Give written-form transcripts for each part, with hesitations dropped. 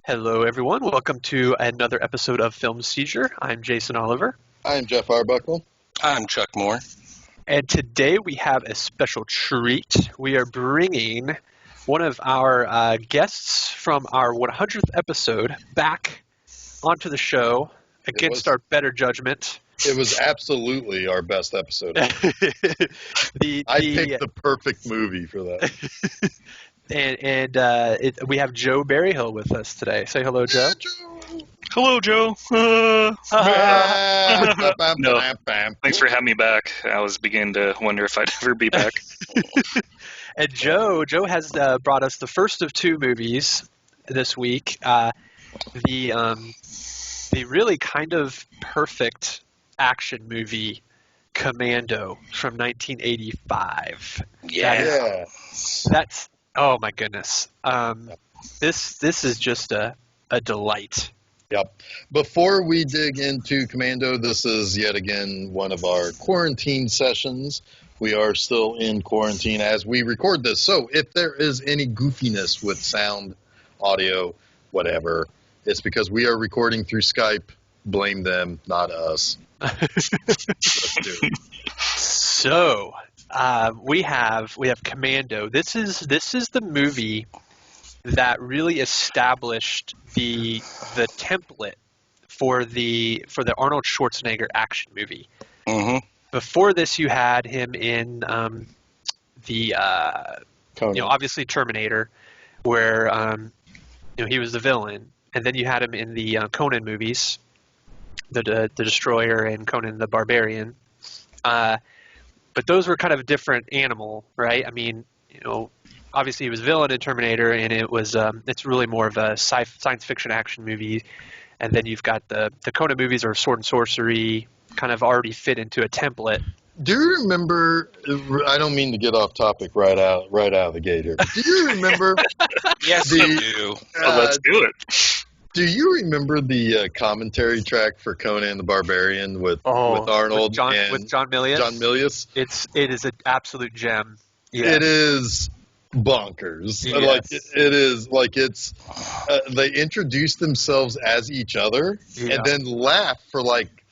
Hello, everyone. Welcome to another episode of Film Seizure. I'm Jason Oliver. I'm Geoff Arbuckle. I'm Chuck Moore. And today we have a special treat. We are bringing one of our guests from our 100th episode back onto the show against our better judgment. It was absolutely our best episode. I picked the perfect movie for that. We have Joe Barryhill with us today. Say hello, Joe. Hello, Joe. No, thanks for having me back. I was beginning to wonder if I'd ever be back. And Joe has brought us the first of two movies this week. The really kind of perfect action movie, Commando, from 1985. Yeah. That's oh my goodness. This is just a delight. Yep. Before we dig into Commando, this is yet again one of our quarantine sessions. We are still in quarantine as we record this. So if there is any goofiness with sound, audio, whatever, it's because we are recording through Skype. Blame them, not us. Let's do it. So we have Commando. This is the movie that really established the template for the Arnold Schwarzenegger action movie. Mm-hmm. Before this, you had him in obviously Terminator, where he was the villain, and then you had him in the Conan movies, the Destroyer and Conan the Barbarian. But those were kind of a different animal, right? I mean, obviously he was villain in Terminator, and it's really more of a science fiction action movie. And then you've got the Conan movies are sword and sorcery, kind of already fit into a template. Do you remember? I don't mean to get off topic right out of the gate here. But do you remember? Yes, I do. Let's do it. Do you remember the commentary track for Conan the Barbarian with Arnold with John Milius? John Milius. It is an absolute gem. Yeah. It is bonkers. Yes. They introduce themselves as each other and then laugh for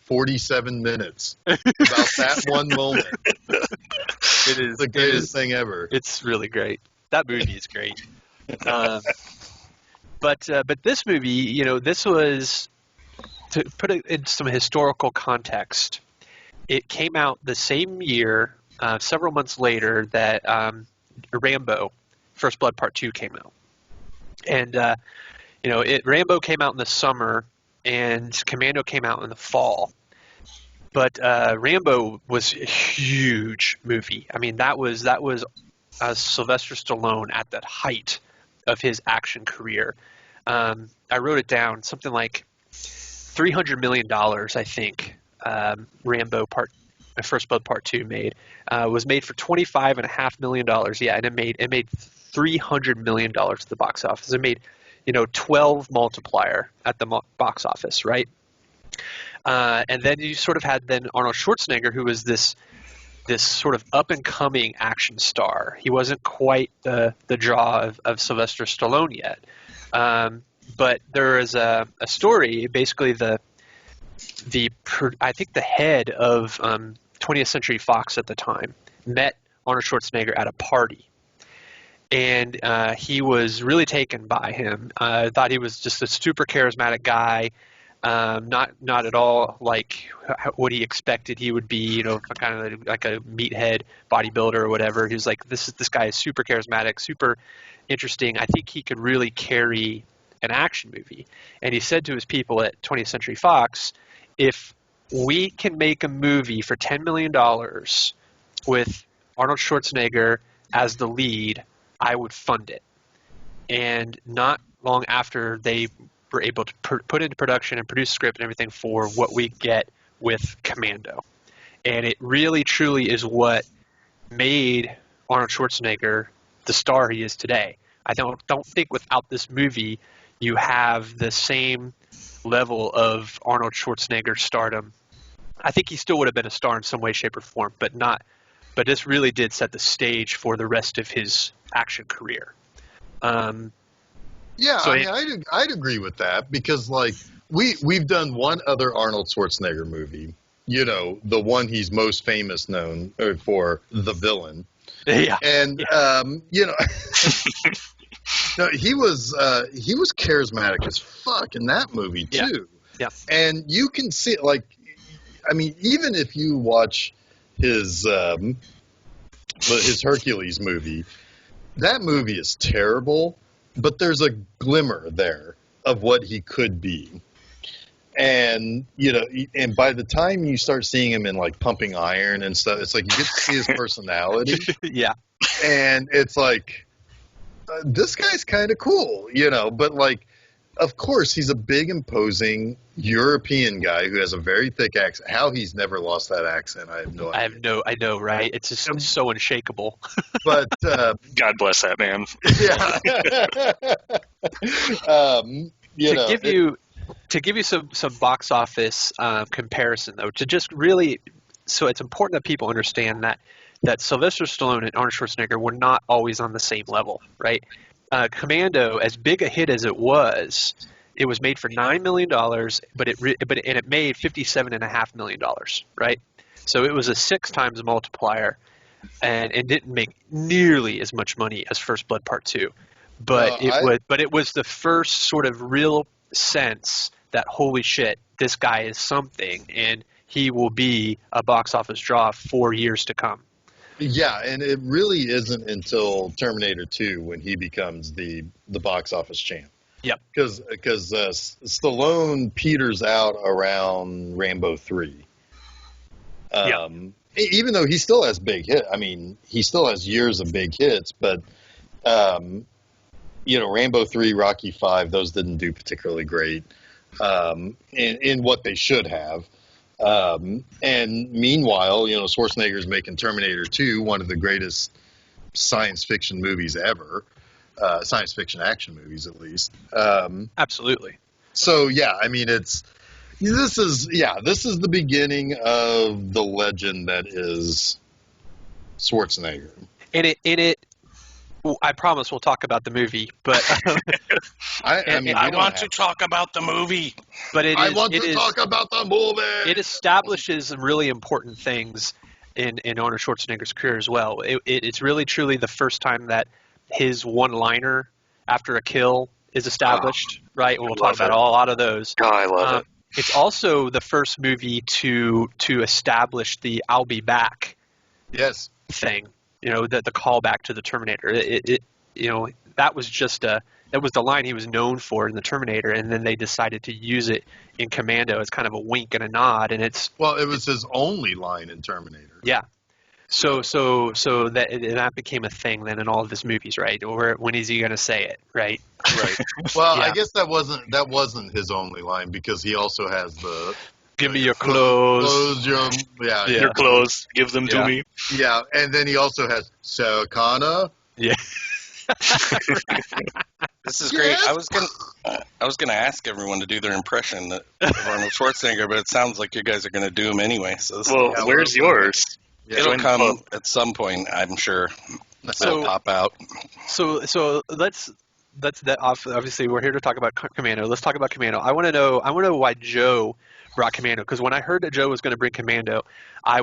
47 minutes about that one moment. It is the greatest thing ever. It's really great. That movie is great. But this movie, this was, to put it in some historical context, it came out the same year, several months later, that Rambo, First Blood Part 2 came out. And, Rambo came out in the summer, and Commando came out in the fall. But Rambo was a huge movie. I mean, that was Sylvester Stallone at the height of his action career. I wrote it down, something like $300 million, I think, Rambo First Blood Part 2 made. Was made for $25.5 million. Yeah, and it made $300 million at the box office. It made, 12 multiplier at the box office, right? And then you sort of had Arnold Schwarzenegger, who was this sort of up-and-coming action star. He wasn't quite the draw of Sylvester Stallone yet. But there is a story, basically I think the head of 20th Century Fox at the time met Arnold Schwarzenegger at a party. And he was really taken by him. Thought he was just a super charismatic guy. Not at all like what he expected he would be, kind of like a meathead bodybuilder or whatever. He was like, this guy is super charismatic, super interesting. I think he could really carry an action movie. And he said to his people at 20th Century Fox, if we can make a movie for $10 million with Arnold Schwarzenegger as the lead, I would fund it. And not long after, they were able to put into production and produce script and everything for what we get with Commando. And it really, truly is what made Arnold Schwarzenegger the star he is today. I don't think without this movie you have the same level of Arnold Schwarzenegger stardom. I think he still would have been a star in some way, shape, or form, but this really did set the stage for the rest of his action career. Yeah, So I'd agree with that because like we've done one other Arnold Schwarzenegger movie. You know, the one he's most famous known for, The Villain. yeah, And you know, no, he was charismatic as fuck in that movie too. Yeah. And you can see it, like, I mean, even if you watch his Hercules movie, that movie is terrible, but there's a glimmer there of what he could be. And you know, and by the time you start seeing him in like Pumping Iron and stuff, it's like you get to see his personality, yeah, and it's like this guy's kind of cool, you know. But like, of course, he's a big, imposing European guy who has a very thick accent. How he's never lost that accent, I have no idea. I know, right? It's just so unshakable. But God bless that man. yeah, you know, To give you some box office comparison, though, to just really, so it's important that people understand that Sylvester Stallone and Arnold Schwarzenegger were not always on the same level, right? Commando, as big a hit as it was made for $9 million, but it made $57.5 million, right? So it was a 6 times multiplier, and it didn't make nearly as much money as First Blood Part 2, but it was the first sort of real sense that holy shit, this guy is something, and he will be a box office draw for years to come. Yeah, and it really isn't until Terminator 2 when he becomes the box office champ. Yep. Because Stallone peters out around Rambo 3. Even though he still has big hits. I mean, he still has years of big hits, but you know, Rambo 3, Rocky 5, those didn't do particularly great in what they should have. And meanwhile, you know, Schwarzenegger's making Terminator 2, one of the greatest science fiction movies ever, science fiction action movies at least. Absolutely. So yeah, I mean, this is the beginning of the legend that is Schwarzenegger. And it I promise we'll talk about the movie, but I want to talk about the movie. But I want to talk about the movie. It establishes some really important things in Arnold Schwarzenegger's career as well. It's really truly the first time that his one-liner after a kill is established, right? And we'll talk about a lot of those. Oh, I love it. It's also the first movie to establish the "I'll be back" thing. You know, the callback to the Terminator. You know, that was the line he was known for in the Terminator, and then they decided to use it in Commando as kind of a wink and a nod, and it was his only line in Terminator. Yeah. So that became a thing then in all of his movies, right? Or when is he going to say it, right? Right. Well, yeah. I guess that wasn't his only line because he also has the "Give me your clothes." Your clothes. Give them to me. Yeah, and then he also has Sarah Connor. Yeah. This is great. I was gonna ask everyone to do their impression of Arnold Schwarzenegger, but it sounds like you guys are gonna do him anyway. So where's yours? It'll come at some point, I'm sure. It'll pop out. So let's that off. Obviously, we're here to talk about Commando. Let's talk about Commando. I want to know why Joe brought Commando, because when I heard that Joe was going to bring Commando, I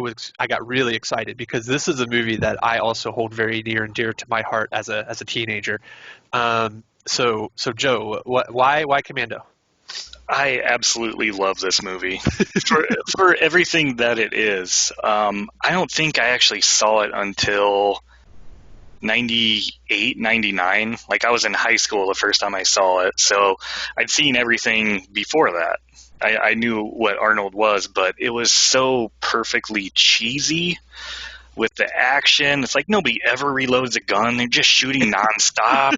got really excited because this is a movie that I also hold very near and dear to my heart as a teenager. So Joe, why Commando? I absolutely love this movie for everything that it is. I don't think I actually saw it until 98, 99. Like, I was in high school the first time I saw it, so I'd seen everything before that. I knew what Arnold was, but it was so perfectly cheesy with the action. It's like nobody ever reloads a gun. They're just shooting nonstop.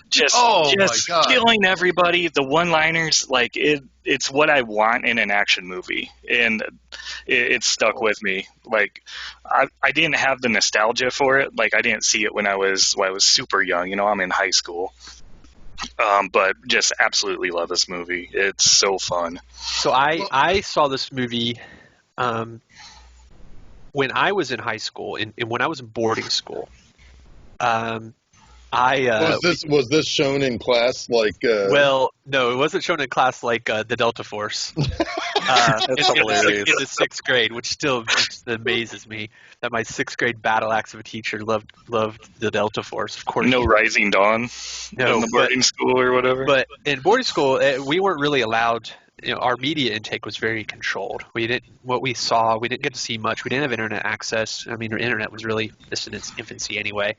just killing everybody. The one-liners, like it's what I want in an action movie, and it stuck with me. Like I didn't have the nostalgia for it. Like, I didn't see it when I was super young. You know, I'm in high school. But just absolutely love this movie. It's so fun. So I saw this movie when I was in high school and when I was in boarding school. Was this shown in class like? Well, no, it wasn't shown in class like the Delta Force. That's hilarious. In the sixth grade, which still just amazes me that my sixth grade battle axe of a teacher loved the Delta Force. Of course, No Rising Dawn no, in the boarding school or whatever. But in boarding school, we weren't really allowed. Our media intake was very controlled. We didn't get to see much. We didn't have internet access. I mean, our internet was really just in its infancy anyway.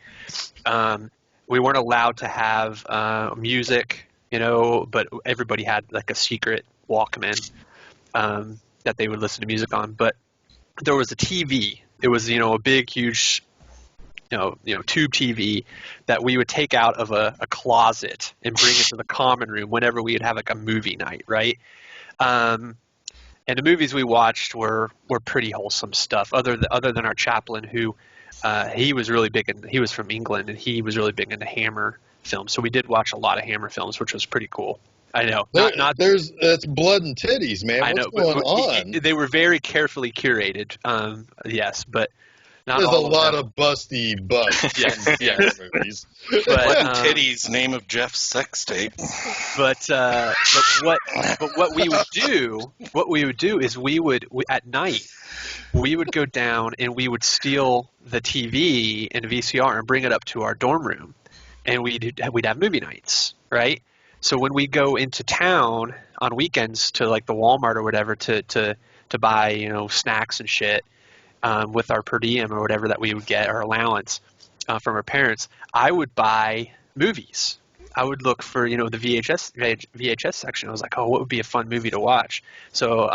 We weren't allowed to have music, but everybody had like a secret Walkman that they would listen to music on. But there was a TV. It was, a big, huge, tube TV that we would take out of a closet and bring it to the common room whenever we would have like a movie night, right? And the movies we watched were pretty wholesome stuff. Other than our chaplain, who he was really big he was from England, and he was really big into Hammer films. So we did watch a lot of Hammer films, which was pretty cool. I know. It's blood and titties, man. I know, What's going on? They were very carefully curated. Yes, but not there's all a lot of busty butts. Yes. Movies. Blood and titties, name of Geoff's sex tape. But what we would do is at night we would go down and we would steal the TV and VCR and bring it up to our dorm room, and we'd have movie nights, right? So when we go into town on weekends to like the Walmart or whatever to buy snacks and shit with our per diem or whatever that we would get, our allowance from our parents, I would buy movies. I would look for the VHS section. I was like, oh, what would be a fun movie to watch? So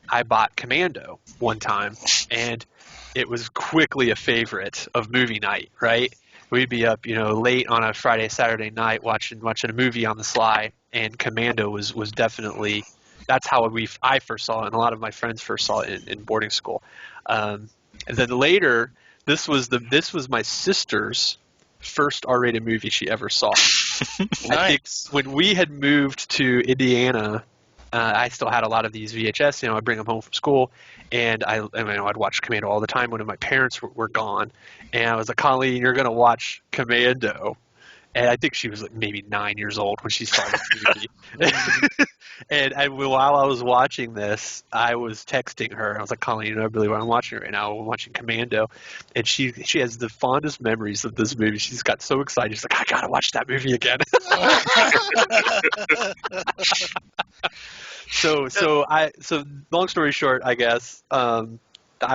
I bought Commando one time, and it was quickly a favorite of movie night, right? We'd be up, late on a Friday, Saturday night watching a movie on the sly, and Commando was definitely, that's how I first saw it, and a lot of my friends first saw it in boarding school. And then later, this was my sister's first R-rated movie she ever saw. Nice. I think when we had moved to Indiana, I still had a lot of these VHS. I'd bring them home from school, and I'd watch Commando all the time when my parents were gone. And I was like, Colleen, you're going to watch Commando. And I think she was like maybe 9 years old when she saw the movie. And while I was watching this, I was texting her. I was like, Colleen, I believe what I'm watching right now. I'm watching Commando. And she has the fondest memories of this movie. She's got so excited. She's like, I got to watch that movie again. So long story short, I guess, I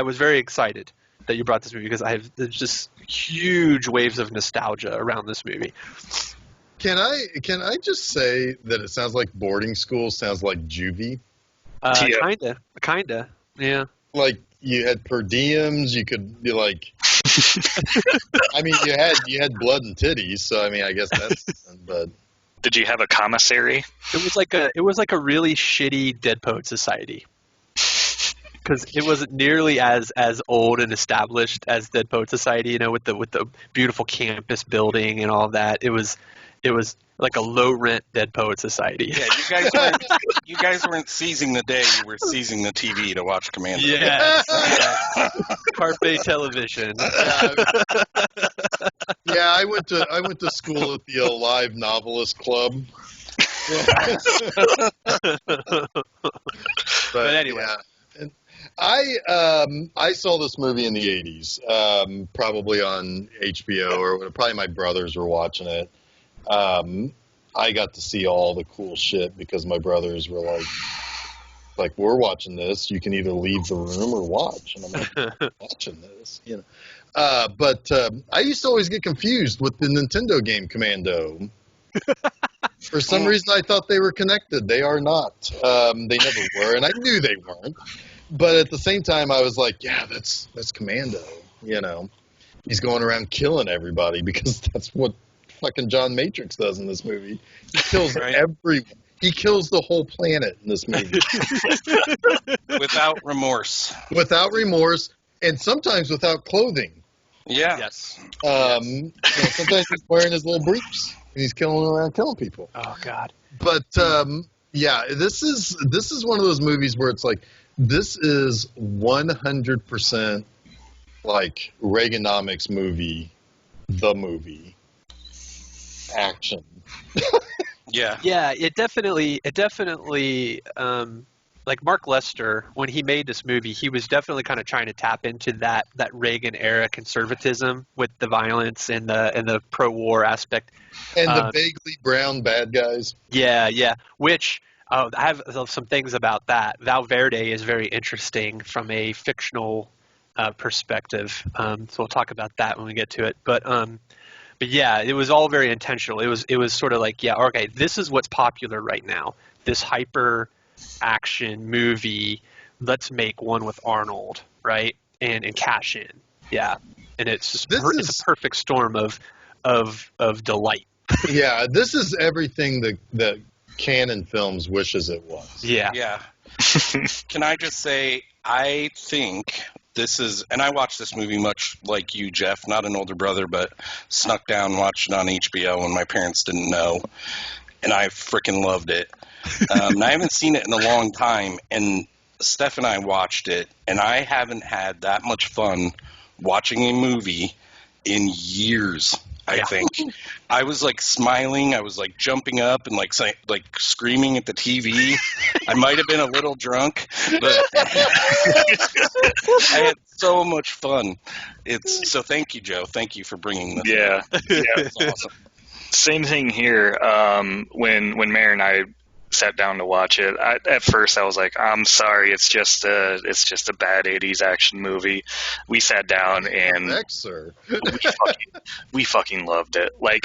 was very excited that you brought this movie because there's just huge waves of nostalgia around this movie. Can I just say that it sounds like boarding school sounds like juvie? Kinda, yeah. Like you had per diems, you could be like, I mean, you had blood and titties, so I mean, I guess that's, but. Did you have a commissary? It was like a really shitty Dead Poet Society. Because it wasn't nearly as old and established as Dead Poet Society, with the beautiful campus building and all of that. It was like a low rent Dead Poet Society. Yeah, you guys weren't seizing the day; you were seizing the TV to watch Commando. Yes. Carpe television. Yeah, I went to school at the Alive Novelist Club. But anyway. Yeah. I saw this movie in the 80s, probably on HBO, or probably my brothers were watching it. I got to see all the cool shit because my brothers were like, we're watching this. You can either leave the room or watch. And I'm like, watching this, But I used to always get confused with the Nintendo game Commando. For some reason, I thought they were connected. They are not. They never were, and I knew they weren't. But at the same time, I was like, yeah, that's Commando, He's going around killing everybody because that's what fucking John Matrix does in this movie. He kills everyone. He kills the whole planet in this movie. Without remorse. Without remorse, and sometimes without clothing. Yeah. Yes. Sometimes he's wearing his little briefs, and he's killing people. Oh, God. But, yeah, this is one of those movies where it's like, this is 100% like Reaganomics movie, the movie. action. Yeah. Yeah, it definitely, like Mark Lester, when he made this movie, he was definitely kind of trying to tap into that Reagan era conservatism with the violence and the pro-war aspect. And the vaguely brown bad guys. Yeah. Which I have some things about that. Valverde is very interesting from a fictional perspective. So we'll talk about that when we get to it. But yeah, it was all very intentional. It was sort of like, yeah, okay, this is what's popular right now. This hyper action movie. Let's make one with Arnold, right? And cash in. Yeah, and it's just it's a perfect storm of delight. Yeah, this is everything that Canon Films wishes it was. Yeah. Yeah. Can I just say, I think this is, and I watched this movie much like you, Geoff, not an older brother, but snuck down, watched it on HBO when my parents didn't know, and I freaking loved it. And I haven't seen it in a long time, and Steph and I watched it, and I haven't had that much fun watching a movie in years. I think I was like smiling, I was like jumping up and like screaming at the TV. I might have been a little drunk, but I had so much fun. So thank you, Joe. Thank you for bringing this. Yeah, It's awesome. Same thing here. When Mary and I sat down to watch it, at first I was like, I'm sorry, it's just a bad 80s action movie. We sat down and we fucking loved it. Like,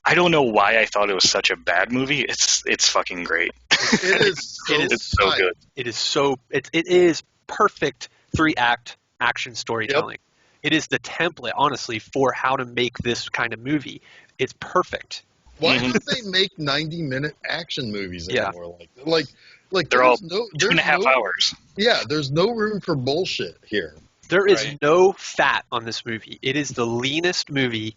I don't know why I thought it was such a bad movie. It's fucking great. It is so good. It is perfect 3-act action storytelling. Yep. It is the template, honestly, for how to make this kind of movie. It's perfect. Why don't they make 90-minute action movies anymore? Like they're all 2.5 hours. Yeah, there's no room for bullshit here. There is no fat on this movie. It is the leanest movie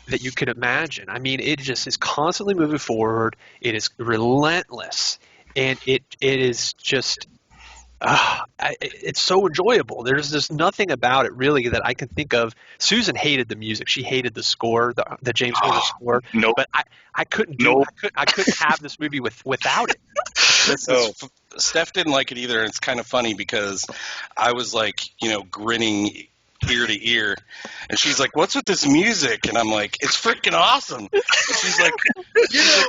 that you could imagine. I mean, it just is constantly moving forward. It is relentless, and it is just it's so enjoyable. There's just nothing about it really that I can think of. Susan hated the music. She hated the score, the James Horner score. Nope. But I couldn't do. I couldn't have this movie without it. Steph didn't like it either, and it's kind of funny because I was like, grinning ear to ear, and she's like, "What's with this music?" And I'm like, "It's freaking awesome." And she's like,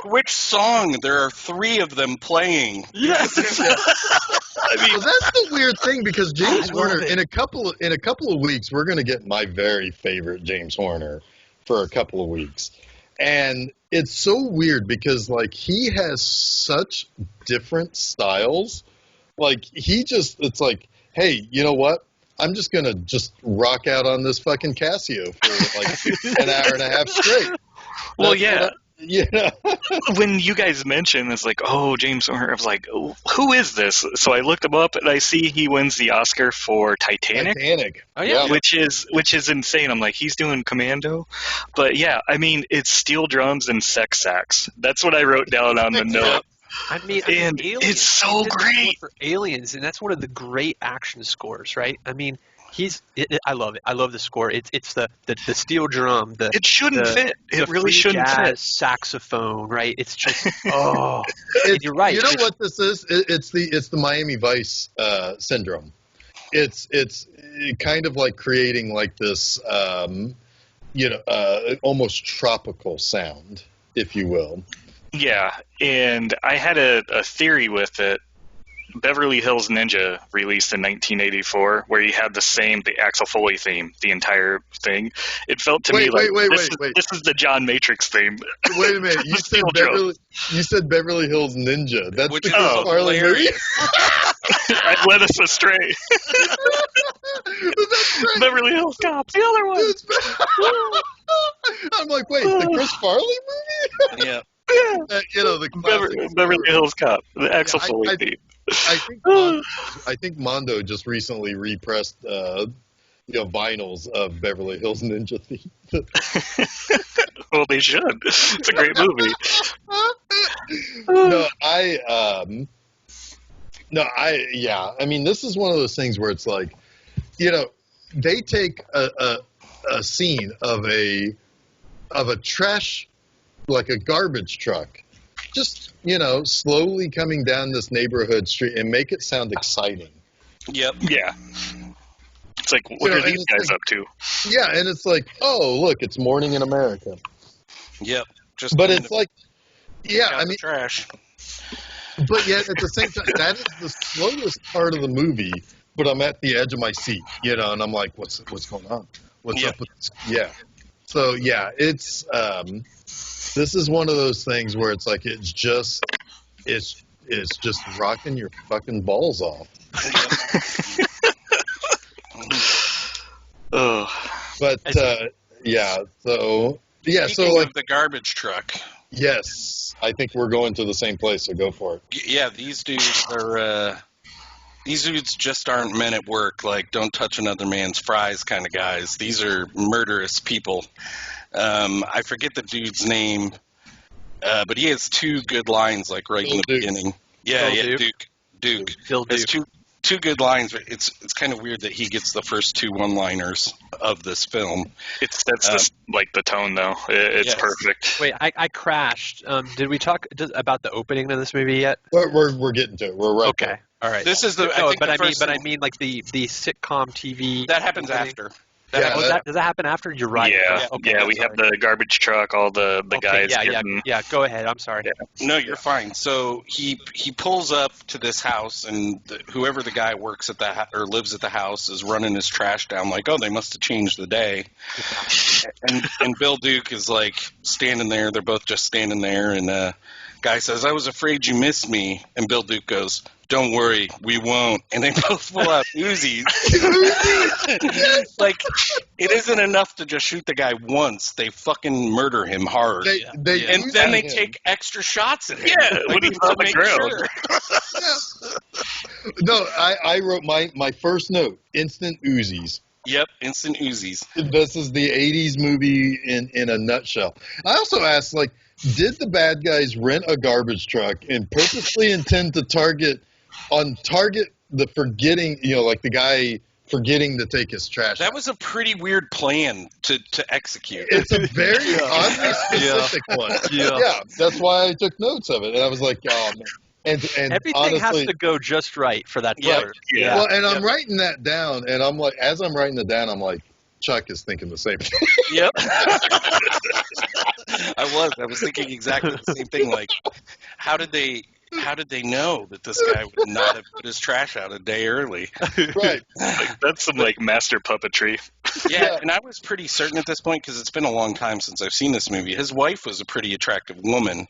"Which song? There are 3 of them playing." Yes. I mean, that's the weird thing because James Horner, in a couple of weeks, we're going to get my very favorite James Horner for a couple of weeks, and it's so weird because like he has such different styles. Like it's like, hey, you know what? I'm just going to just rock out on this fucking Casio for like an hour and a half straight. Well, when you guys mentioned it's like, oh, James Horner, I was like, oh, who is this? So I looked him up and I see he wins the Oscar for Titanic. Oh yeah, which is insane. I'm like, he's doing Commando, but yeah, I mean, it's steel drums and sex sax. That's what I wrote down on the note. I mean, and Aliens, it's so great for Aliens, and that's one of the great action scores, right? I mean, I love it. I love the score. It's the steel drum. It shouldn't fit. It really shouldn't fit. Saxophone, right? It's just you're right. You know what this is? It's the Miami Vice syndrome. It's kind of like creating like this, almost tropical sound, if you will. Yeah, and I had a theory with it. Beverly Hills Ninja released in 1984, where he had the Axel Foley theme, the entire thing. It felt to me like this is the John Matrix theme. Wait a minute, you said Beverly Hills Ninja. That's which the Chris Farley movie? I led us astray. Beverly Hills Cops, the other one. I'm like, wait, the Chris Farley movie? Yeah. The Beverly Hills Cop, the Axel Foley theme. I think Mondo just recently repressed vinyls of Beverly Hills Ninja theme. Well, they should. It's a great movie. I mean, this is one of those things where it's like, they take a scene of a trash, like a garbage truck, just, slowly coming down this neighborhood street and make it sound exciting. Yep. Yeah. It's like, what are these guys up to? Yeah, and it's like, oh, look, it's morning in America. Yep. But it's like, yeah, I mean, trash. But yet, at the same time, that is the slowest part of the movie. But I'm at the edge of my seat, and I'm like, what's going on? What's up with this? Yeah. So yeah, it's this is one of those things where it's like it's just rocking your fucking balls off. Oh. But yeah, so yeah, Speaking so like of the garbage truck. Yes, I think we're going to the same place, so go for it. Yeah, these dudes are. These dudes just aren't men at work, like don't touch another man's fries kind of guys. These are murderous people. I forget the dude's name, but he has two good lines, like right in the beginning. Yeah, Duke. Bill Duke. Has two good lines. It's kind of weird that he gets the first two one-liners of this film. It sets the tone, though. It's perfect. Wait, I crashed. Did we talk about the opening of this movie yet? We're getting to it. We're right Okay. there. All right. This is the. I mean, like the sitcom TV. That happens after. Does that happen after? You're right. Yeah, we have the garbage truck, all the guys. Yeah. Go ahead. I'm sorry. Yeah. No, you're fine. So he pulls up to this house, and whoever the guy works at or lives at the house is running his trash down. Like, oh, they must have changed the day. and Bill Duke is like standing there. They're both just standing there, and guy says, "I was afraid you missed me," and Bill Duke goes, "Don't worry, we won't." And they both pull out Uzis. Like, it isn't enough to just shoot the guy once. They fucking murder him hard. And then they take extra shots at him. Yeah, when he's on the ground. Sure. No, I wrote my first note, instant Uzis. Yep, instant Uzis. This is the 80s movie in a nutshell. I also asked, like, did the bad guys rent a garbage truck and purposely intend to target the forgetting, like the guy forgetting to take his trash That out? was a pretty weird plan to execute. It's a very oddly specific one. Yeah, that's why I took notes of it. And I was like, oh, man. And everything honestly, has to go just right for that. Yeah. Yeah. Well, and I'm writing that down, and I'm like, as I'm writing it down, I'm like, Chuck is thinking the same thing. Yep. I was thinking exactly the same thing. Like, how did they know that this guy would not have put his trash out a day early? Right. That's some master puppetry. Yeah, and I was pretty certain at this point, because it's been a long time since I've seen this movie. His wife was a pretty attractive woman.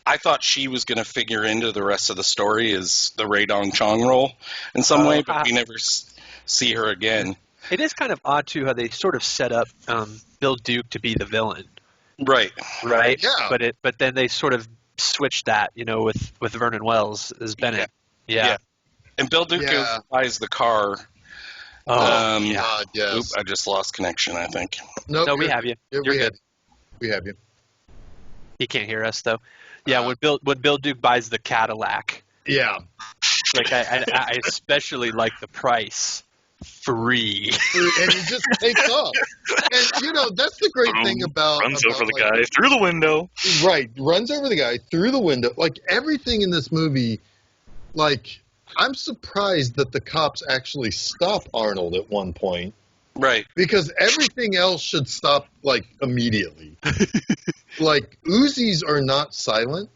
I thought she was going to figure into the rest of the story as the Ray Dong Chong role in some way, but we never see her again. It is kind of odd, too, how they sort of set up Bill Duke to be the villain. Right. Yeah. But then they sort switched that, with Vernon Wells as Bennett. Yeah. And Bill Duke buys the car. Oh, God, yes. Oop, I just lost connection, I think. Nope, No, we have you. You're good. We have you. He can't hear us, though. Yeah, when Bill Duke buys the Cadillac. Yeah. Like, I especially like the price. Free. And he just takes off. And, that's the great thing about... Runs over the guy through the window. Right. Runs over the guy through the window. Like, everything in this movie, like, I'm surprised that the cops actually stop Arnold at one point. Right. Because everything else should stop, like, immediately. Like, Uzis are not silent.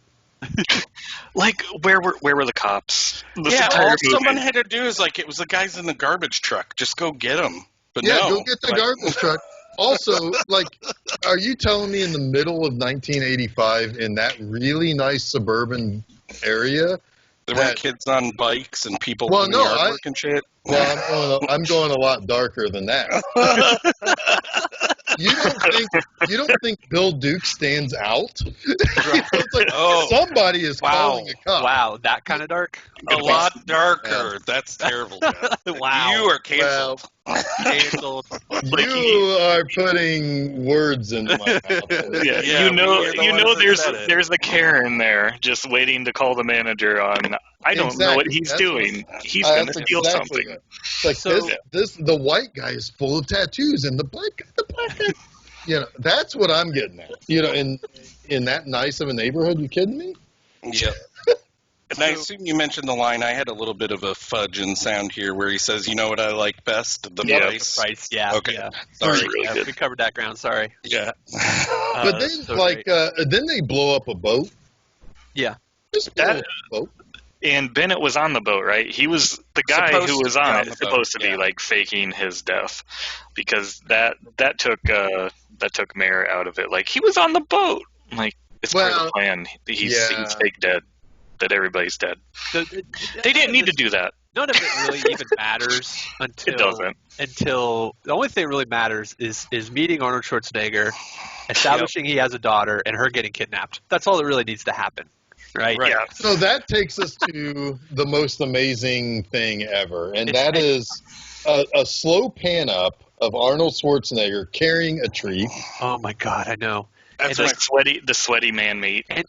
Like, where were the cops? All someone had to do is, like, it was the guys in the garbage truck. Just go get them. But no. Go get the garbage truck. Also, like, are you telling me in the middle of 1985 in that really nice suburban area there were kids on bikes and people doing yard work and shit? Well, I'm going a lot darker than that. You don't think Bill Duke stands out? It's like somebody is calling a cop. Wow, that kind of dark? A lot darker. That's terrible. Wow. You are canceled. Canceled. You are putting words in my mouth. Yeah, there's a Karen there just waiting to call the manager on. I don't know what he's doing. He's going to steal something. Like the white guy is full of tattoos, and the black guy. that's what I'm getting at. In that nice of a neighborhood, you kidding me? Yep. And I assume you mentioned the line. I had a little bit of a fudge in sound here where he says, "You know what I like best? The price." The price, yeah. Okay. Yeah. Sorry. Really Yeah, good. we covered that ground. Sorry. Yeah. But then, so then they blow up a boat. Yeah. Just blow That- up a boat. And Bennett was on the boat, right? He was the guy Supposed who to was be on on it. the Is supposed boat, to be yeah. like faking his death, because that took Mayer out of it. Like, he was on the boat. Like, it's part of Well, the plan. He's fake dead. That everybody's dead. They didn't need to do that. None of it really even matters until It doesn't. Until the only thing that really matters is meeting Arnold Schwarzenegger, establishing he has a daughter, and her getting kidnapped. That's all that really needs to happen, right? Right. Yeah. So that takes us to the most amazing thing ever, and that is a slow pan up of Arnold Schwarzenegger carrying a tree. Oh my God, I know. That's And my The sweaty man meat. And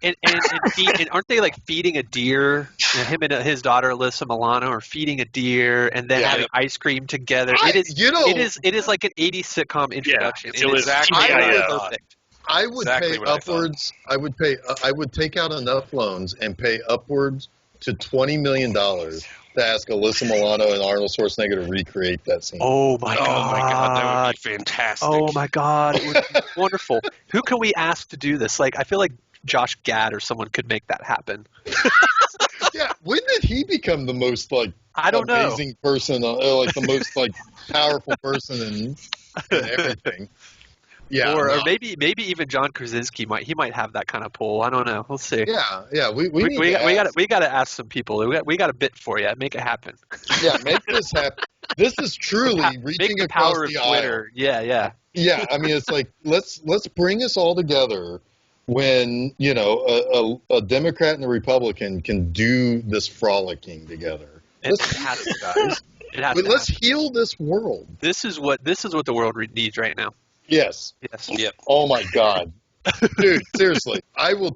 aren't they like feeding a deer? Him and his daughter Alyssa Milano are feeding a deer and then having ice cream together. It is like an 80s sitcom introduction. it was exactly I what I was thought. perfect. I would Exactly pay what I thought. upwards. I would take out enough loans and pay upwards to $20 million to ask Alyssa Milano and Arnold Schwarzenegger to recreate that scene. Oh my God! Oh my God, that would be fantastic. Oh my God, it would be wonderful. Who can we ask to do this? Like, I feel like Josh Gad or someone could make that happen. Yeah, when did he become the most I don't know. amazing person, like the most powerful person in everything? Yeah, or no. maybe even John Krasinski might have that kind of pull. I don't know. We'll see. Yeah. We got to ask some people. We got a bit for you. Make it happen. Yeah, make this happen. This is truly Make reaching the across power of the aisle. Twitter. Yeah. Yeah, I mean, it's like let's bring us all together when a Democrat and a Republican can do this frolicking together. It has to, guys. It has to Let's happen. heal this world. This is what the world needs right now. Yes. Yes. Yep. Oh my God, dude! Seriously, I will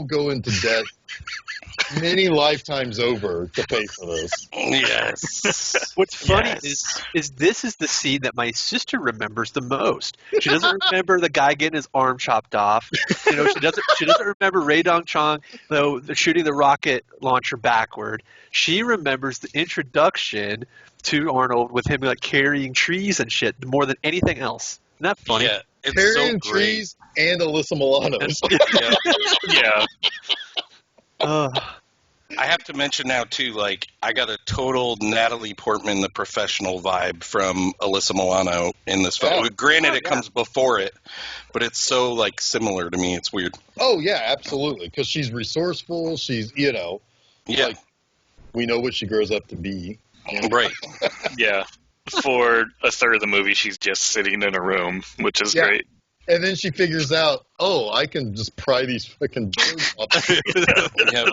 go into debt many lifetimes over to pay for this. Yes. What's funny Yes. is this is the scene that my sister remembers the most. She doesn't remember the guy getting his arm chopped off. She doesn't remember Ray Dong Chong though shooting the rocket launcher backward. She remembers the introduction to Arnold with him like carrying trees and shit more than anything else. Isn't that funny? Yeah, it's Carrying so great. trees and Alyssa Milano. Yeah. Yeah. I have to mention now too, like I got a total Natalie Portman, the professional vibe from Alyssa Milano in this film. Yeah. Granted, it yeah. comes before it, but it's so like similar to me. It's weird. Oh yeah, absolutely. Because she's resourceful. She's Yeah, like, we know what she grows up to be. right. Yeah. For a third of the movie, she's just sitting in a room, which is great. And then she figures out, I can just pry these fucking birds off. Yeah.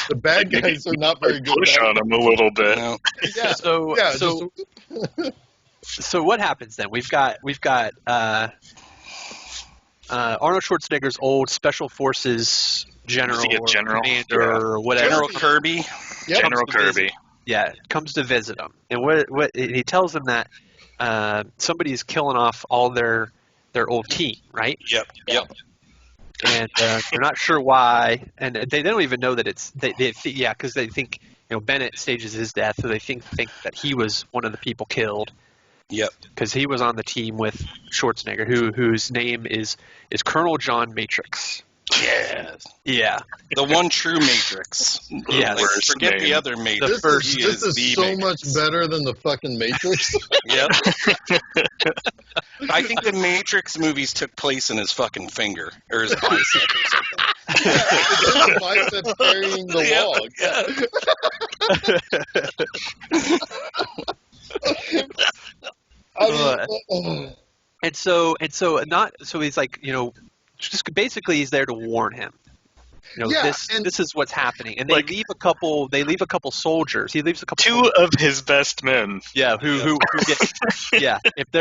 The bad guys are not very good Push at on them a little bit. No. Yeah. So what happens then? We've got Arnold Schwarzenegger's old Special Forces general, Is he a or general? commander, or whatever. General Kirby. Yep. General Comes to visit. Kirby. Yeah, comes to visit him, and what he tells him that somebody's killing off all their old team, right? Yep. And they're not sure why, and they don't even know that it's because they think Bennett stages his death, so they think that he was one of the people killed. Yep. Because he was on the team with Schwarzenegger, whose name is Colonel John Matrix. Yes. Yeah. The one true Matrix. Yes. Like, forget the other Matrix. This He is the so Matrix. much better than the fucking Matrix. Yep. I think the Matrix movies took place in his fucking finger or his bicep or something. It's just biceps carrying the log. And so he's like, just basically he's there to warn him. This is what's happening, and they leave a couple soldiers. He leaves a couple. Two of his best men. Yeah, who get if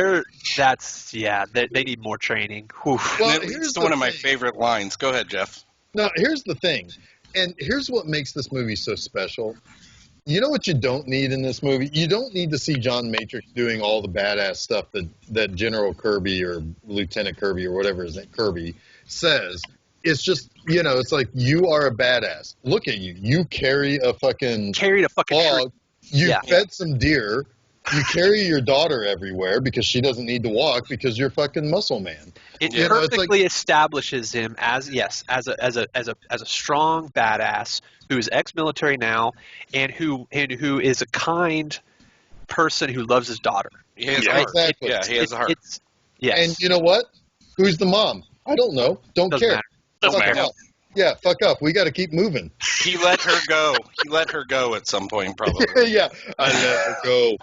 they need more training. Whew. Well, And it here's leads to the one of my thing. favorite lines. Go ahead, Jeff. Now, here's the thing, and here's what makes this movie so special. You know what you don't need in this movie? You don't need to see John Matrix doing all the badass stuff that General Kirby or Lieutenant Kirby or whatever his name, Kirby says. It's just, it's like, you are a badass. Look at you. You carry a fucking log. You fed some deer. You carry your daughter everywhere because she doesn't need to walk because you're fucking muscle man. It perfectly establishes him as a strong badass who is ex-military now and who is a kind person who loves his daughter. He has a heart. Exactly. He has a heart. And you know what? Who's the mom? I don't know. Don't Doesn't care. matter. Doesn't Fuck matter. off. Yeah, fuck up. We got to keep moving. He let her go. He let her go at some point, probably. Yeah, I let her go.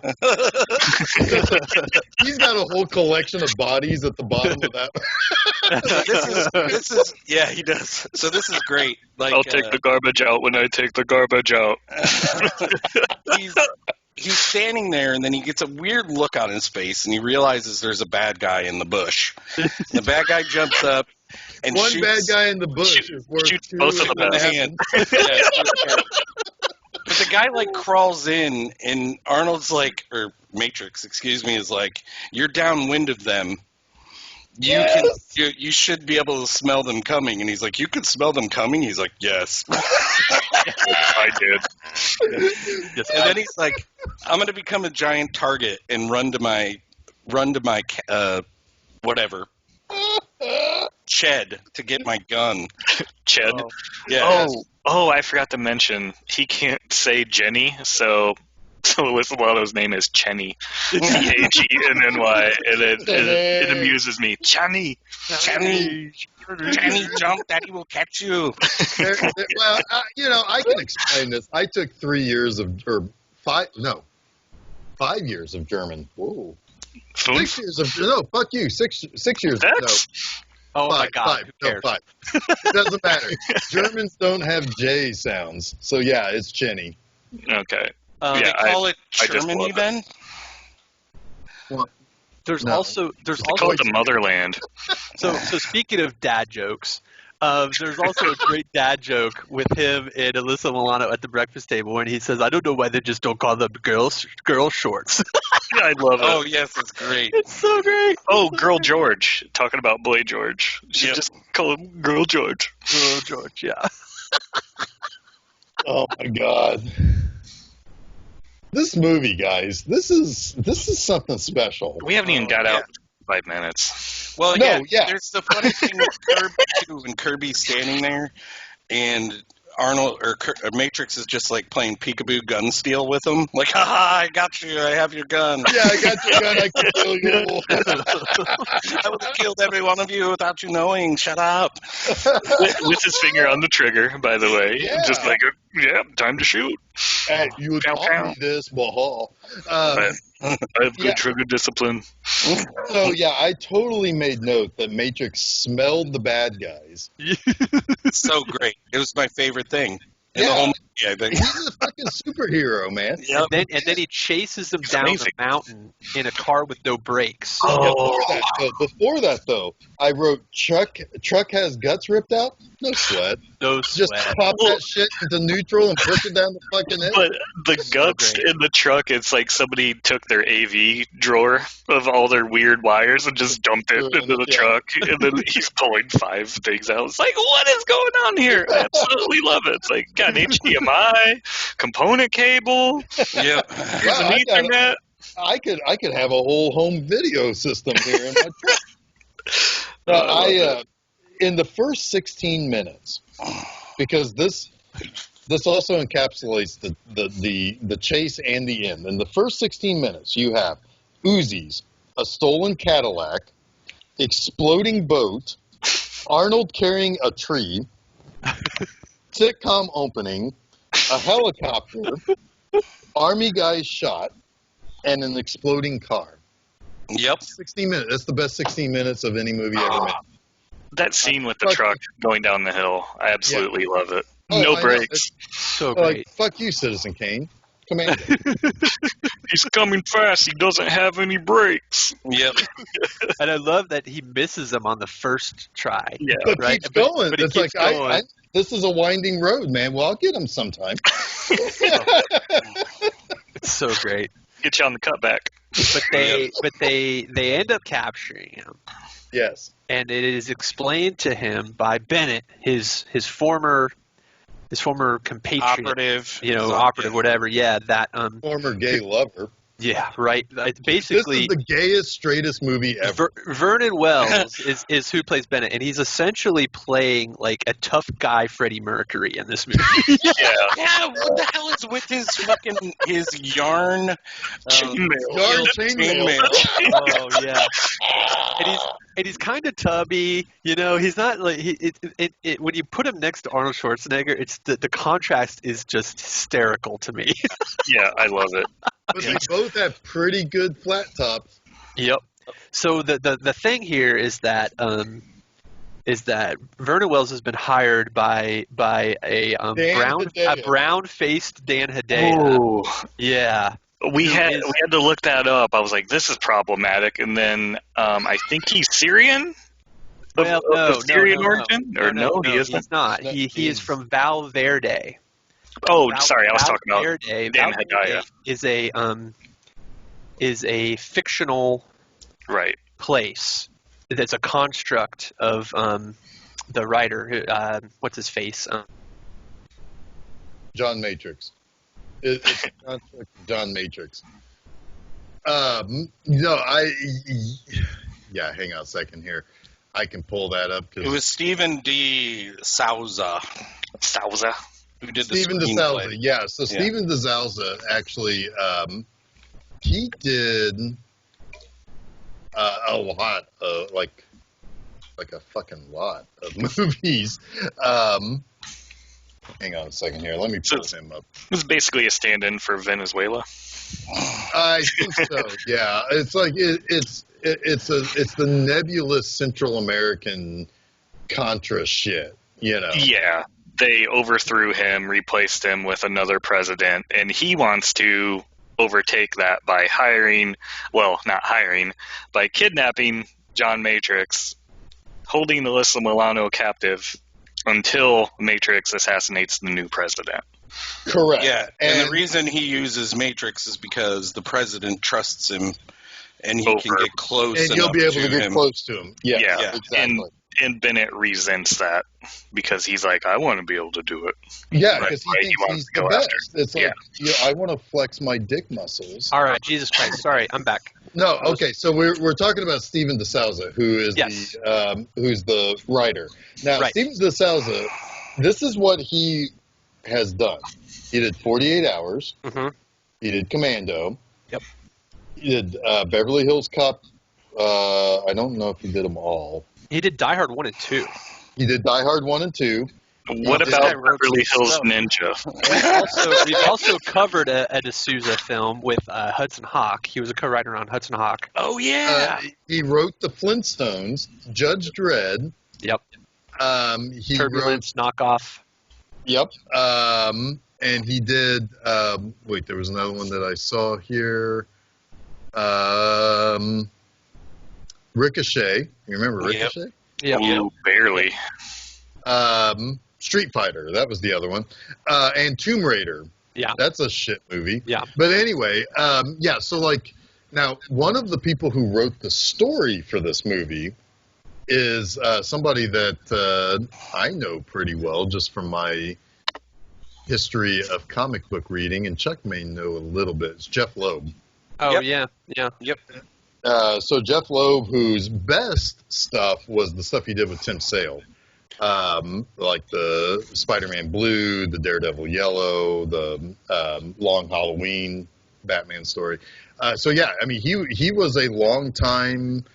He's got a whole collection of bodies at the bottom of that. This is he does. So this is great. Like, I'll take the garbage out when I take the garbage out. He's standing there, and then he gets a weird look on his face, and he realizes there's a bad guy in the bush. The bad guy jumps up and One shoots, bad guy in the bush is worth shoots two both of them in the best. hand. But the guy crawls in, and Arnold's or Matrix, excuse me, is like, "You're downwind of them. You should be able to smell them coming." And he's like, "You could smell them coming?" He's like, "Yes." I did. And then he's like, "I'm going to become a giant target and run to my whatever shed to get my gun." Ched. Oh, I forgot to mention, he can't say Jenny, so Alyssa Lotto's name is Chenny. Chenny, and it amuses me. Chenny. Jenny, jump, Daddy will catch you. Well, I can explain this. I took 5 years of German. Whoa. 6 years of, no, fuck you. 6 years. Oh my God! Who cares? 5. It doesn't matter. Germans don't have J sounds, so yeah, it's Chenny. Okay. They call it I just Germany love it. then? There's No. also Call it the motherland. So speaking of dad jokes, there's also a great dad joke with him and Alyssa Milano at the breakfast table when he says, "I don't know why they just don't call them girl shorts." Yeah, I love it. Oh, yes, it's great. It's so great. Oh, Girl George. Talking about Boy George. She Yep. just call him Girl George. Oh, George, yeah. Oh my God. This movie, guys, this is something special. We haven't even got out 5 minutes. Well, No, yeah. There's the funny thing with Kirby, too, when Kirby's standing there, and Arnold or Matrix is just playing peekaboo gun steal with him. Like, haha, I got you. I have your gun. Yeah, I got your gun. I can kill you. I would have killed every one of you without you knowing. Shut up. With his finger on the trigger, by the way. Yeah. Just time to shoot. Hey, you Pow, taught pow. me this, Bahal. I have good yeah. trigger discipline. So, yeah, I totally made note that Matrix smelled the bad guys. So great. It was my favorite thing in Yeah. the whole movie, I think. He's a fucking superhero, man. Yep. And then he chases them down amazing. the mountain in a car with no brakes. Before that, though, I wrote truck has guts ripped out. No sweat. No Just sweat. pop that shit into neutral and push it down the fucking head. But the guts great. in the truck, it's like somebody took their AV drawer of all their weird wires and just dumped it into the truck, and then he's pulling 5 things out. It's like, what is going on here? I absolutely love it. It's like, got an HDMI, component cable, Yep. here's Wow, an Ethernet. I could have a whole home video system here in my truck. In the first 16 minutes, because this also encapsulates the chase and the end. In the first 16 minutes, you have Uzis, a stolen Cadillac, exploding boat, Arnold carrying a tree, sitcom opening, a helicopter, army guys shot, and an exploding car. Yep. 16 minutes. That's the best 16 minutes of any movie ever made. That scene with the truck going down the hill, I absolutely love it. Oh, No I know. brakes. So great. Fuck you, Citizen Kane. Commando. He's coming fast. He doesn't have any brakes. Yep. And I love that he misses them on the first try. Yeah. But Right, keeps going. but he It's keeps like, going. this is a winding road, man. Well, I'll get him sometime. It's so great. Get you on the cutback. But they end up capturing him. Yes. And it is explained to him by Bennett, his former compatriot, Operative. operative, whatever. Yeah, that Former gay lover. Yeah, right. This Basically, is the gayest, straightest movie ever. Vernon Wells is who plays Bennett, and he's essentially playing like a tough guy Freddie Mercury in this movie. Yeah, what the hell is with his yarn Chainmail. Oh yeah, and he's kind of tubby. He's not like when you put him next to Arnold Schwarzenegger, it's the contrast is just hysterical to me. Yeah, I love it. But they both have pretty good flat tops. Yep. So the thing here is that Vernon Wells has been hired by a brown-faced Dan Hedaya. Ooh. Yeah. We had to look that up. I was like, this is problematic. And then I think he's Syrian. Well, of Syrian origin? No, he isn't. He's not. He is from Val Verde. Oh, sorry, I was talking about Dan Hedaya. Is a fictional place that's a construct of the writer. What's his face? John Matrix. It's a construct of John Matrix. Hang on a second here. I can pull that up. It was Stephen D. Souza. Who did Stephen the DeSouza, yeah. So Stephen DeSouza actually, he did a lot, like a fucking lot of movies. Hang on a second here. Let me pull him up. It was basically a stand-in for Venezuela. I think so. Yeah, it's like it's the nebulous Central American Contra shit. Yeah. They overthrew him, replaced him with another president, and he wants to overtake that by by kidnapping John Matrix, holding Alyssa Milano captive until Matrix assassinates the new president. Correct. Yeah, and the reason he uses Matrix is because the president trusts him, and he can get close. And you'll be able to get close to him. Yeah, exactly. And Bennett resents that because he's like, I want to be able to do it. Yeah, because he thinks he's the best. It's like, I want to flex my dick muscles. All right, Jesus Christ. Sorry, I'm back. No, okay. So we're talking about Stephen DeSouza, who is who's the writer. Now, Stephen DeSouza, this is what he has done. He did 48 Hours. Mm-hmm. He did Commando. Yep. He did Beverly Hills Cop. I don't know if he did them all. He did Die Hard 1 and 2. He did Die Hard 1 and 2. What about Beverly Hills Ninja? We've also covered a D'Souza film with Hudson Hawk. He was a co-writer on Hudson Hawk. Oh, yeah. He wrote The Flintstones, Judge Dredd. Yep. He Turbulence, Knockoff. Yep. And he did, there was another one that I saw here. Ricochet. You remember Ricochet? Yep. Ooh, barely. Street Fighter. That was the other one. And Tomb Raider. Yeah. That's a shit movie. Yeah. But anyway, so now one of the people who wrote the story for this movie is somebody that I know pretty well just from my history of comic book reading, and Chuck may know a little bit. It's Jeff Loeb. Oh, yep. Yeah. Yep. So Jeff Loeb, whose best stuff was the stuff he did with Tim Sale, like the Spider-Man Blue, the Daredevil Yellow, the Long Halloween Batman story. He was a long time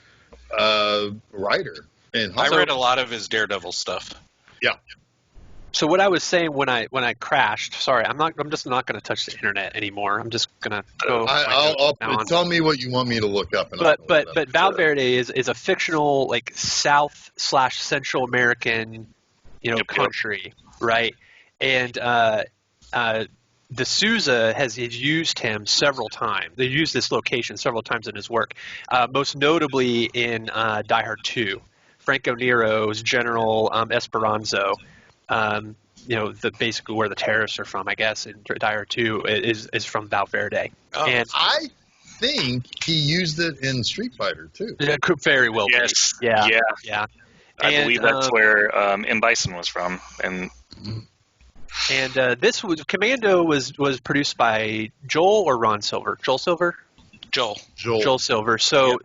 writer. I read a lot of his Daredevil stuff. Yeah. So what I was saying when I crashed, sorry, I'm just not going to touch the internet anymore. I'm just going to go. Tell me what you want me to look up. But Val Verde is a fictional like South/Central American, country, right? And D'Souza has used him several times. They used this location several times in his work, most notably in Die Hard 2, Franco Nero's General Esperanzo. basically where the terrorists are from, I guess, in Dire 2 is from Valverde. Oh, And I think he used it in Street Fighter too. it could very well Yes. be. Yeah. Yeah. Yeah. I And, believe that's where M. Bison was from. And this Commando was produced by Joel or Ron Silver? Joel Silver? Joel Silver. So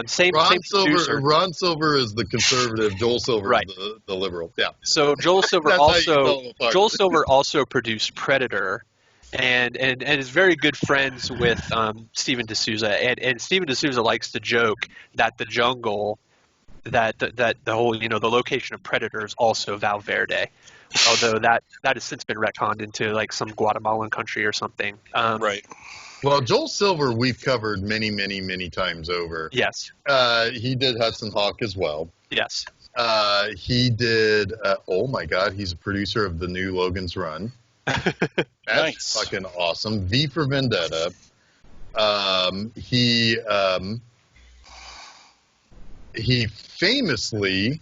same producer. Ron Silver is the conservative. Joel Silver Right. is the liberal. Yeah. So Joel Silver That's how you tell them apart. Joel Silver also produced Predator, and is very good friends with Steven D'Souza. And Steven D'Souza likes to joke that the jungle, that the whole the location of Predator is also Valverde, although that has since been retconned into like some Guatemalan country or something. right. Well, Joel Silver we've covered many, many, many times over. Yes. He did Hudson Hawk as well. Yes. He did. Oh my God, he's a producer of the new Logan's Run. That's Nice. fucking awesome. V for Vendetta. He famously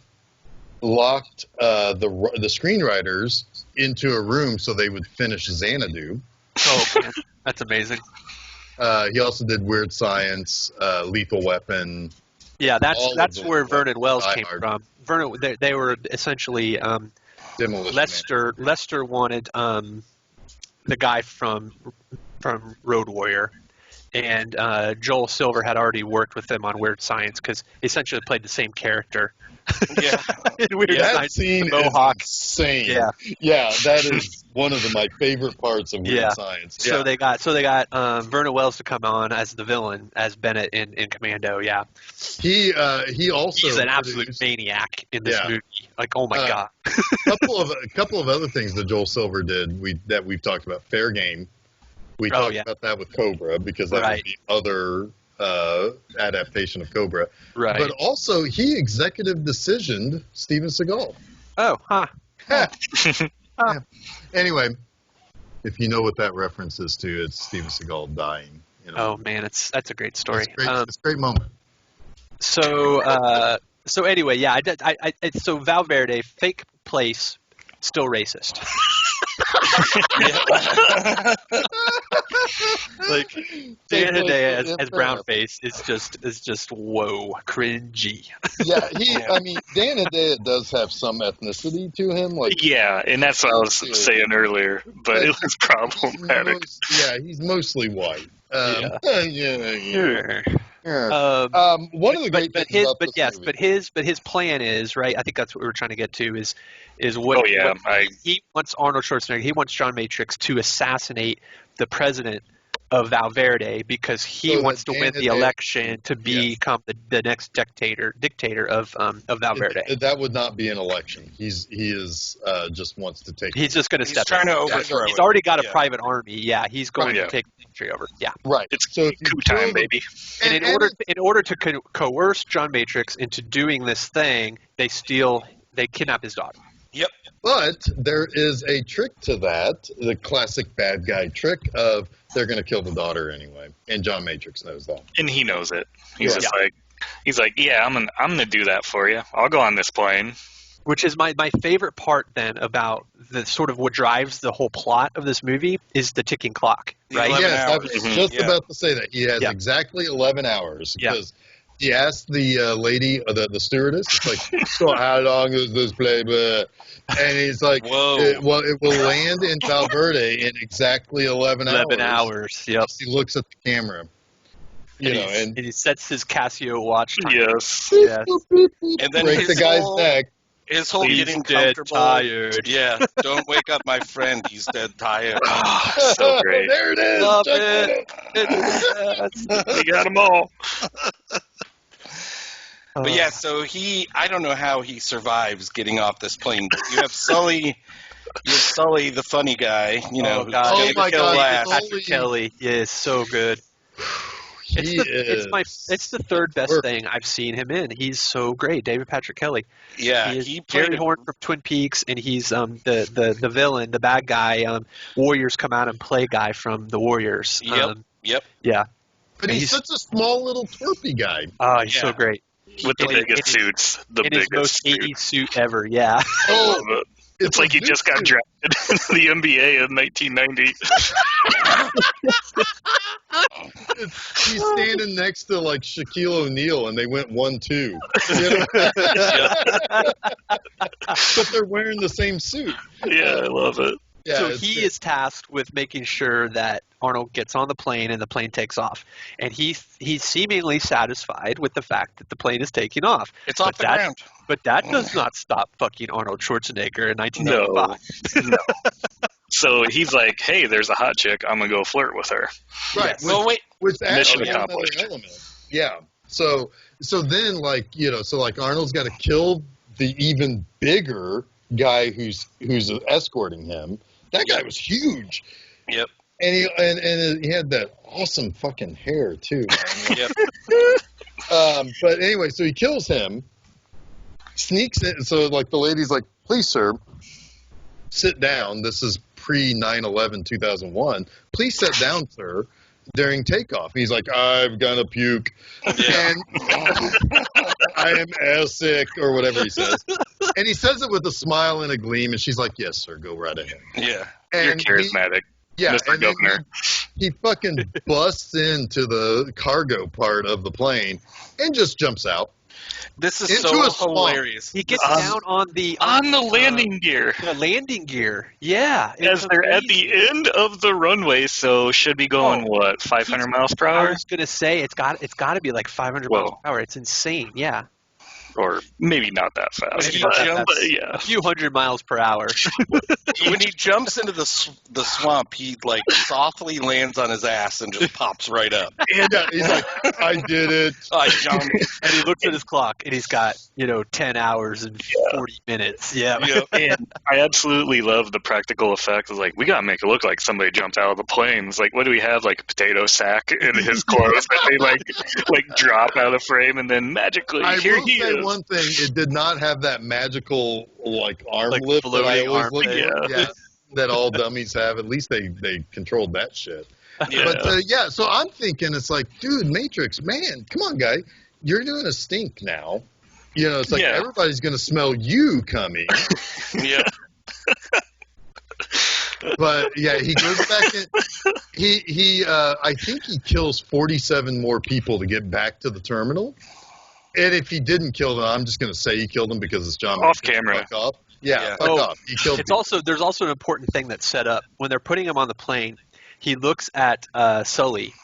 locked the screenwriters into a room so they would finish Xanadu. Oh man, that's amazing. He also did Weird Science, Lethal Weapon. Yeah, All that's of them where were Vernon Wells Die came Hard. from. Vernon, they were essentially Demolition Lester wanted the guy from Road Warrior, and Joel Silver had already worked with them on Weird Science because he essentially played the same character. Yeah. in Weird That Science, scene the Mohawk. is insane. Yeah. That is one of my favorite parts of Weird Yeah. Science. So they got Vernon Wells to come on as the villain, as Bennett in Commando. Yeah, He also he's an absolute produced maniac in this Yeah. movie. Like, oh my god. a couple of other things that Joel Silver did that we've talked about. Fair Game. We talked about that with Cobra because that was the other adaptation of Cobra. Right. But also he executive decisioned Steven Seagal. Oh, huh. Yeah. Anyway, if you know what that reference is to, it's Steven Seagal dying. Oh man, that's a great story. It's a great moment. So anyway, yeah, so Valverde, fake place, still racist. Like Dan Hedaya as brownface is just whoa, cringy. Yeah, I mean, Dan Hedaya does have some ethnicity to him, like and that's what I was saying earlier, but it was problematic. He's mostly white. Sure. One of the great things about this movie. But his plan is right. I think that's what we were trying to get to is what. He wants Arnold Schwarzenegger. He wants John Matrix to assassinate the president of Valverde because he wants to win the election to become the next dictator of Valverde. That would not be an election. He just wants to take. He's just going to step. He's trying to overthrow. He's already got a private army. Yeah, he's going to take the country over. Yeah, right. It's coup time, baby. And in order to coerce John Matrix into doing this thing, they kidnap his daughter. Yep. But there is a trick to that, the classic bad guy trick of they're going to kill the daughter anyway, and John Matrix knows that, and he knows it. He's like, yeah, I'm gonna do that for you. I'll go on this plane. Which is my favorite part then about the sort of what drives the whole plot of this movie is the ticking clock, right? Yes, I was just about to say that. He has exactly 11 hours because he asked the lady, the stewardess, it's like, so how long is this plane? And he's like, whoa. It will land in Valverde in exactly 11 hours. 11 hours, yep. He looks at the camera. And he sets his Casio watch time. Yes. And then break the guy's neck. His whole He's getting dead comfortable. tired. Yeah, don't wake up my friend. He's dead tired. So great. There it is. Love Check it. We got them all. But yeah, so I don't know how he survives getting off this plane. But you have Sully, the funny guy, who's Oh my God, last. Patrick Kelly is so good. It's the third best thing I've seen him in. He's so great, David Patrick Kelly. Yeah, he Gary Horn from Twin Peaks, and he's the villain, the bad guy. Warriors come out and play guy from the Warriors. Yep. Yeah. But he's such a small little twerpy guy. Oh, he's so great. With the biggest suits. The in his biggest most 80s suit ever, yeah. Oh, It's like he just got drafted into the NBA in 1990. He's standing next to like Shaquille O'Neal, and they went 1-2. You know? But they're wearing the same suit. Yeah, I love it. Yeah, So it's he great. is tasked with making sure that Arnold gets on the plane and the plane takes off. And he's seemingly satisfied with the fact that the plane is taking off. It's off the ground. But that does not stop fucking Arnold Schwarzenegger in No, 1995. no. So he's like, "Hey, there's a hot chick. I'm gonna go flirt with her." Right. Yes. Well, wait. Which Mission adds another accomplished. element. Yeah. So then like Arnold's got to kill the even bigger guy who's escorting him. That guy was huge. Yep. And he had that awesome fucking hair too. Yep. But anyway, so he kills him, sneaks in. So like the lady's like, "Please, sir, sit down. This is pre 9/11 2001. Please sit down, sir." During takeoff, he's like, "I'm gonna puke, Yeah. and I am ass sick," or whatever he says. And he says it with a smile and a gleam, and she's like, "Yes, sir, go right ahead." Yeah. You're And charismatic, Mr. and then Governor. he fucking busts into the cargo part of the plane and just jumps out. This is Into so a swamp. He hilarious. gets On- down on the landing gear. the landing gear. Yeah. As they're at the end of the runway, so should be going, 500 miles per I hour? was gonna say it's got to be like 500 miles per hour. It's insane. Yeah. Or maybe not that fast. Maybe But, not that but fast. yeah. A few hundred miles per hour. When he jumps into the swamp, he like softly lands on his ass and just pops right up. Yeah, he's like, "I did it." I jumped. And he looks at his clock and he's got, 10 hours and 40 minutes. Yeah. Yeah. And I absolutely love the practical effect. It's like, we gotta make it look like somebody jumped out of the plane. It's like, what do we have? Like a potato sack in his clothes that they like drop out of frame, and then magically I here will he say is. one thing: it did not have that magical like arm Like lift that I floating always arm look thing. for. Yeah, that all dummies have. At least they controlled that shit. Yeah. But so I'm thinking it's like, dude, Matrix, man, come on, guy, you're doing a stink now. It's like everybody's gonna smell you coming. Yeah. But yeah, he goes back in. I think he kills 47 more people to get back to the terminal. And if he didn't kill them, I'm just gonna say he killed them because it's John. Off Matrix. camera. Fuck off. Yeah, fuck Oh, off. He killed. It's people. there's also an important thing that's set up when they're putting him on the plane. He looks at Sully,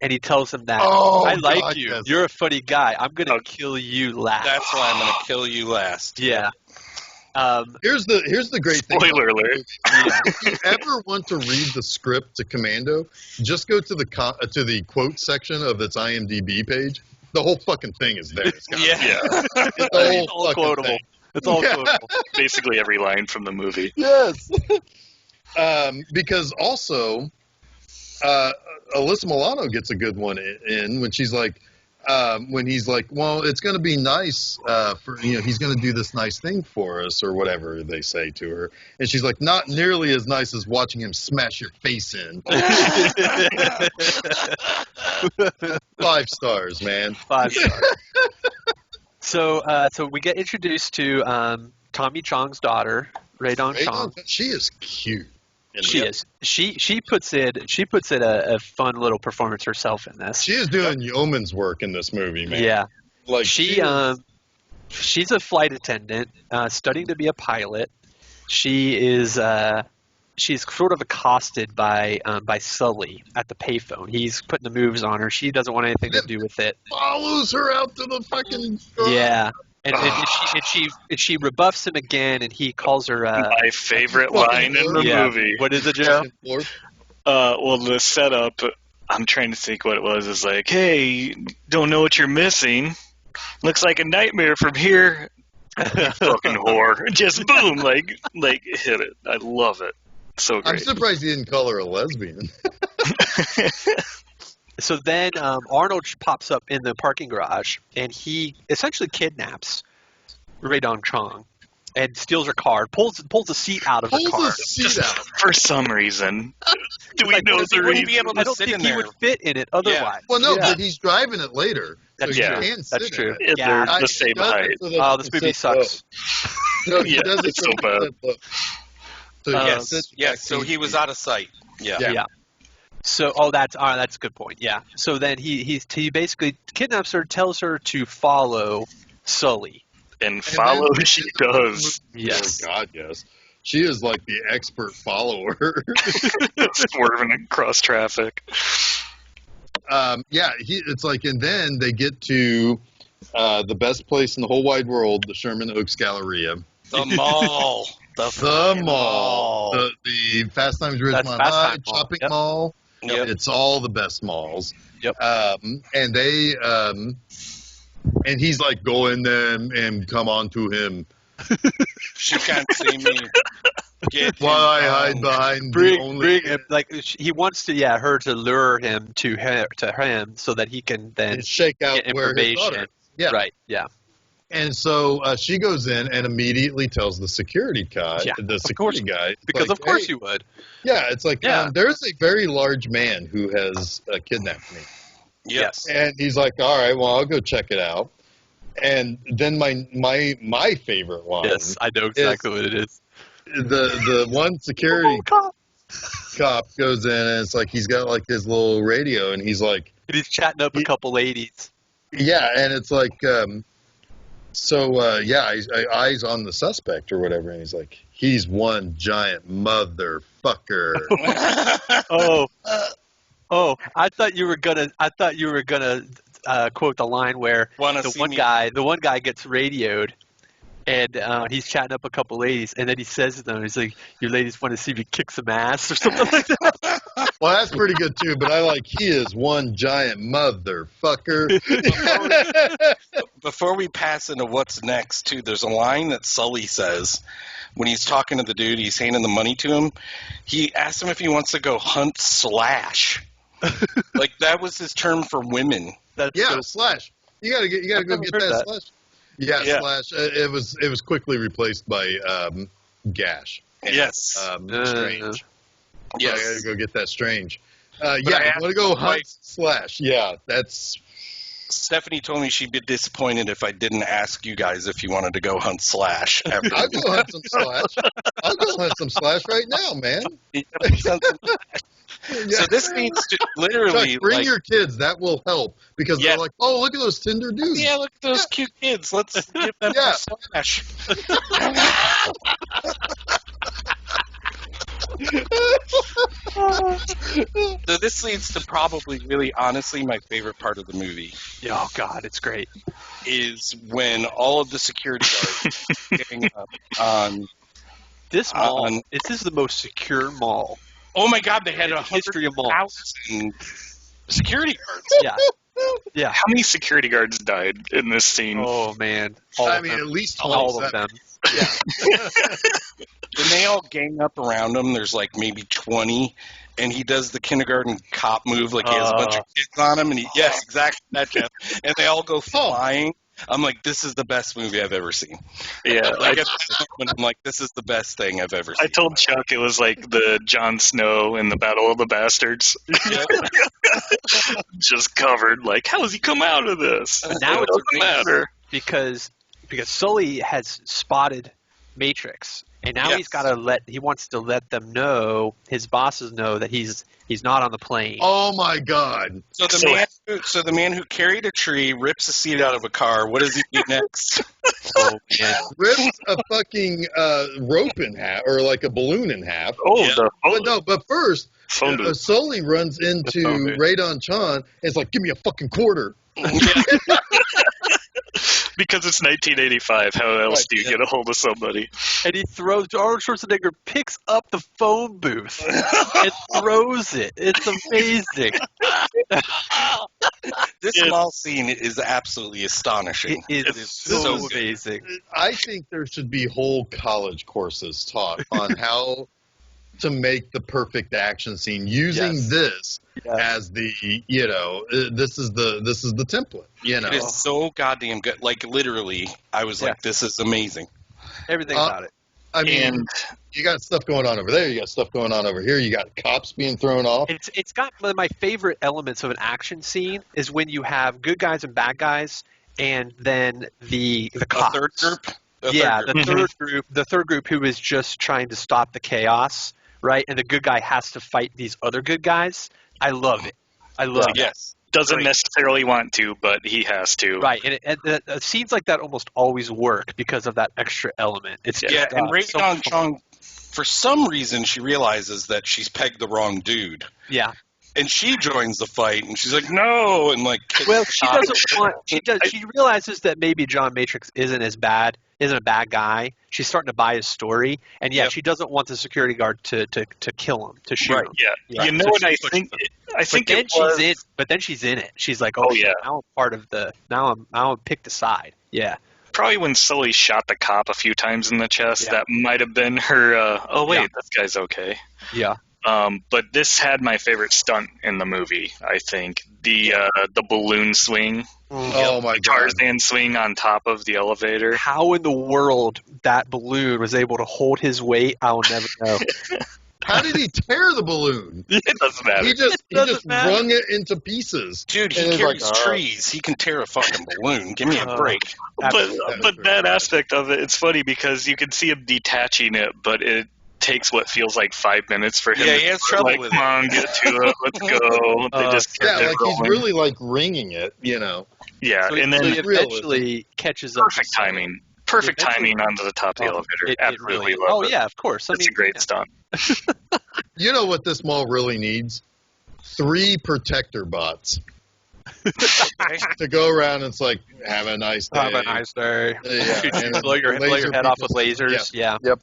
and he tells him that I like God, you. yes. You're a funny guy. I'm gonna kill you last. That's why I'm gonna kill you last. Yeah. Here's the great thing. Spoiler alert. If you ever want to read the script to Commando, just go to the quote section of its IMDb page. The whole fucking thing is there. It's got Yeah. it's the It's whole all fucking quotable. thing. It's all Yeah. quotable. Basically every line from the movie. Yes. Because also, Alyssa Milano gets a good one in when she's like, when he's like, well, it's going to be nice for, he's going to do this nice thing for us or whatever they say to her. And she's like, not nearly as nice as watching him smash your face in. 5 stars, man. 5 stars. So we get introduced to Tommy Chong's daughter, Rae Dawn Chong. She is cute. She is. She puts in a fun little performance herself in this. She is doing yeoman's work in this movie, man. Yeah. Like She's a flight attendant, studying to be a pilot. She's sort of accosted by Sully at the payphone. He's putting the moves on her. She doesn't want anything to do with it. follows her out to the fucking Yeah. And she rebuffs him again, and he calls her. My favorite line in the movie. What is it, Joe? Well, the setup, I'm trying to think what it was. It's like, hey, don't know what you're missing. Looks like a nightmare from here. Fucking whore. Just boom, like hit it. I love it. So I'm great. surprised he didn't call her a lesbian. So then Arnold pops up in the parking garage, and he essentially kidnaps Rae Dawn Chong and steals her car, pulls the seat out of her Pulls car. the seat out. For some reason. Do we Like, know wouldn't the he reason? be able to I don't sit think in he there? would fit in it otherwise. Well, no, Yeah. but he's driving it later. That's so true. he can That's sit true. in it. They're Yeah. the same Does it height. so that Oh, he this can movie sit sucks. So he Yeah, does it's so bad. look. So he Yes, sits yes. back So to he you. was out of sight. Yeah. Yeah. So, that's a good point. Yeah. So then he basically kidnaps her, tells her to follow Sully. And follow then- she does. Yes. Oh God, yes. She is like the expert follower. Swerving across traffic. It's like, and then they get to the best place in the whole wide world, the Sherman Oaks Galleria. The mall. The fucking mall. The Fast Times at That's Ridgemont Fast High, Time Mall. shopping Yep. mall. Yep. It's all the best malls. Yep. And they, and he's like, go in there and come on to him She can't see me. Get him while I down. hide behind the Bring only. him, like he wants to, her to lure him to him so that he can then And shake out get where his information. daughter is. Yeah. Right. Yeah. And so she goes in and immediately tells the security guy, Yeah, the of security course. guy, it's Because like, of course hey, you would. yeah, it's like, Yeah. there's a very large man who has kidnapped me. Yes. And he's like, all right, well, I'll go check it out. And then my favorite line, Yes, I know exactly what it is. the one security cop goes in and it's like he's got like his little radio and he's like, And he's chatting up a couple ladies. yeah, and it's like, eyes on the suspect or whatever, and he's like, he's one giant motherfucker. Oh, I thought you were gonna quote the line where Wanna the see one me- guy gets radioed, and he's chatting up a couple ladies, and then he says to them, he's like, "Your ladies want to see me kick some ass" or something like that. Well, that's pretty good too, but I like, he is one giant motherfucker. Before we pass into what's next, too, there's a line that Sully says when he's talking to the dude. He's handing the money to him. He asks him if he wants to go hunt Slash. Like that was his term for women. That's Yeah, so- Slash. You gotta go I've never get heard that, that. Slash. Yeah, Yeah. Slash. It was quickly replaced by Gash. And, Yes. Strange. Yeah, I gotta Yes. go get that Strange. I You asked want to go my hunt wife- Slash? Yeah, that's. Stephanie told me she'd be disappointed if I didn't ask you guys if you wanted to go hunt Slash. After I'll go hunt some Slash. I'll go hunt some Slash right now, man. So this needs to literally Chuck, bring like, your kids. That will help because Yeah. they're like, oh, look at those Tinder dudes. yeah, look at those cute kids. Let's give them Yeah. some Slash. So this leads to probably really honestly my favorite part of the movie oh God, it's great. is when all of the security guards gang up on. This mall, On- this is the most secure mall Oh my God, they had in the history of malls. 100,000 security guards. Yeah, yeah. How many security guards died in this scene? Oh man, all I of mean, them. at least All of 27. them. When they all gang up around him, there's like maybe 20, and he does the kindergarten cop move, like he has a bunch of kids on him, and yes, exactly that, Jeff. And they all go flying. I'm like, this is the best movie I've ever seen. Yeah, Like at that moment, I'm like, this is the best thing I've ever seen. I told Chuck it was like the Jon Snow in the Battle of the Bastards. Yep. Just covered. Like, how does he come out of this? Now It it's doesn't matter. because Sully has spotted Matrix, and now Yes. he wants to let them know, his bosses know, that he's not on the plane. Oh my God! So the man who carried a tree rips a seat out of a car. What does he do next? Oh, man. Rips a fucking rope in half, or like a balloon in half. Oh, Yeah. But first, phone booth. Sully runs phone into booth. Radon Chan. And it's like, give me a fucking quarter. Because it's 1985. How else Right, do you get a hold of somebody? And he throws, Arnold Schwarzenegger picks up the phone booth and throws it. It's amazing. This mall scene is absolutely astonishing. It is It's so so good. amazing. I think there should be whole college courses taught on how to make the perfect action scene using Yes. this Yes. as the this is the template. It is so goddamn good. Like literally, I was like, "This is amazing." Everything Uh, about it. I mean, And you got stuff going on over there. You got stuff going on over here. You got cops being thrown off. It's got one of my favorite elements of an action scene is when you have good guys and bad guys, and then the The cops. third group. The third group who is just trying to stop the chaos, right? And the good guy has to fight these other good guys. I love it. I love it. Yes. Doesn't necessarily want to, but he has to. Right, and scenes like that almost always work because of that extra element. It's just, and Ray so Dong fun. Chong, for some reason, she realizes that she's pegged the wrong dude. Yeah. And she joins the fight, and she's like, "No!" and like, Well, she doesn't want. She realizes that maybe John Matrix isn't a bad guy. She's starting to buy his story, and she doesn't want the security guard to kill him, to shoot him. Yeah. You know what I think? I think But then she's in it. She's like, yeah. now I'm part of the. Now I'm picked aside. Yeah. Probably when Sully shot the cop a few times in the chest, that might have been her. This guy's okay. Yeah. But this had my favorite stunt in the movie. I think the balloon swing. Oh my God! Tarzan swing on top of the elevator. How in the world that balloon was able to hold his weight, I'll never know. How did he tear the balloon? It doesn't matter. He just wrung it into pieces. Dude, he And carries it's like, trees. He can tear a fucking balloon. Give me a break. But that aspect of it, it's funny because you can see him detaching it, but it takes what feels like 5 minutes for him. Yeah, he has trouble with it. Come on, get to it. Let's go. They just kept it like rolling. he's really like wringing it, you know. Yeah, So and then he eventually catches up. perfect timing. Perfect timing onto the top of the elevator. Absolutely love it. Yeah, of course. It's a great stunt. You know what this mall really needs? 3 protector bots to go around and it's like, have a nice day. Have a nice day. Yeah. And blow your head off with people- lasers. Yeah. Yep.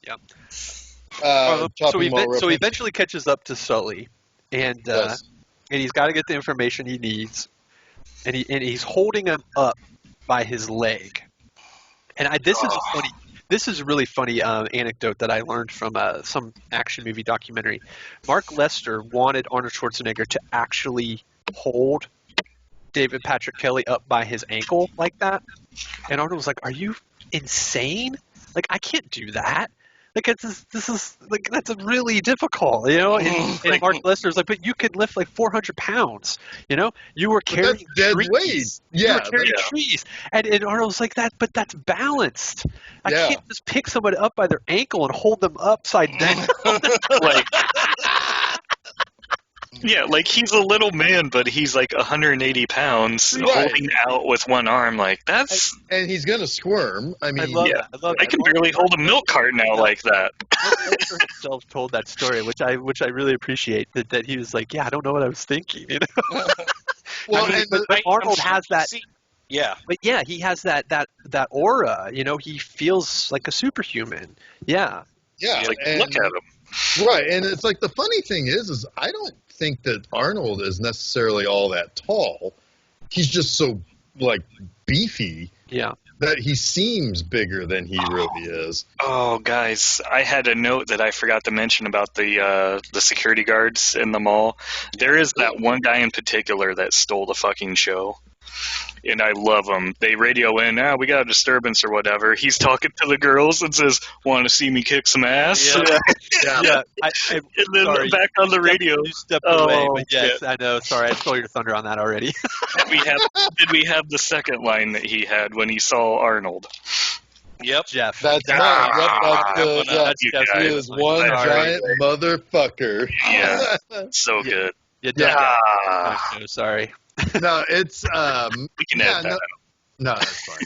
So chopping mall he reference. eventually catches up to Sully, and Yes. and he's got to get the information he needs, and he's holding him up by his leg. And this is a really funny anecdote that I learned from some action movie documentary. Mark Lester wanted Arnold Schwarzenegger to actually hold David Patrick Kelly up by his ankle like that, and Arnold was like, "Are you insane? Like, I can't do that. Like, this is like, that's really difficult, you know." And Mark Lester's like, "But you could lift like 400 pounds, you know? You were carrying That's dead trees. weight. You Yeah. were carrying trees." And Arnold's like, "But that's balanced. I can't just pick somebody up by their ankle and hold them upside down." Like he's a little man, but he's like 180 pounds, holding out with one arm. Like that's. And he's gonna squirm. I mean, I love that. I can barely hold a milk cart now like that. Lester himself told that story, which I really appreciate. That he was like, "Yeah, I don't know what I was thinking." You know? Well, but Arnold has that. Yeah. But yeah, he has that aura. You know, he feels like a superhuman. Yeah. yeah. Like, and, look at him. Right, and it's like the funny thing is I don't think that Arnold is necessarily all that tall. He's just so like beefy. Yeah. That he seems bigger than he really is. Oh, guys, I had a note that I forgot to mention about the security guards in the mall. There is that one guy in particular that stole the fucking show. And I love him. They radio in, we got a disturbance or whatever. He's talking to the girls and says, "Want to see me kick some ass?" Yeah. And then back on the radio. You stepped away, but yes, I know. Sorry, I stole your thunder on that already. Did we have the second line that he had when he saw Arnold? Yep. Jeff. That's right. You He guys. is one giant motherfucker. Yeah, so good. I'm sorry. No, it's We can add that. No, it's fine.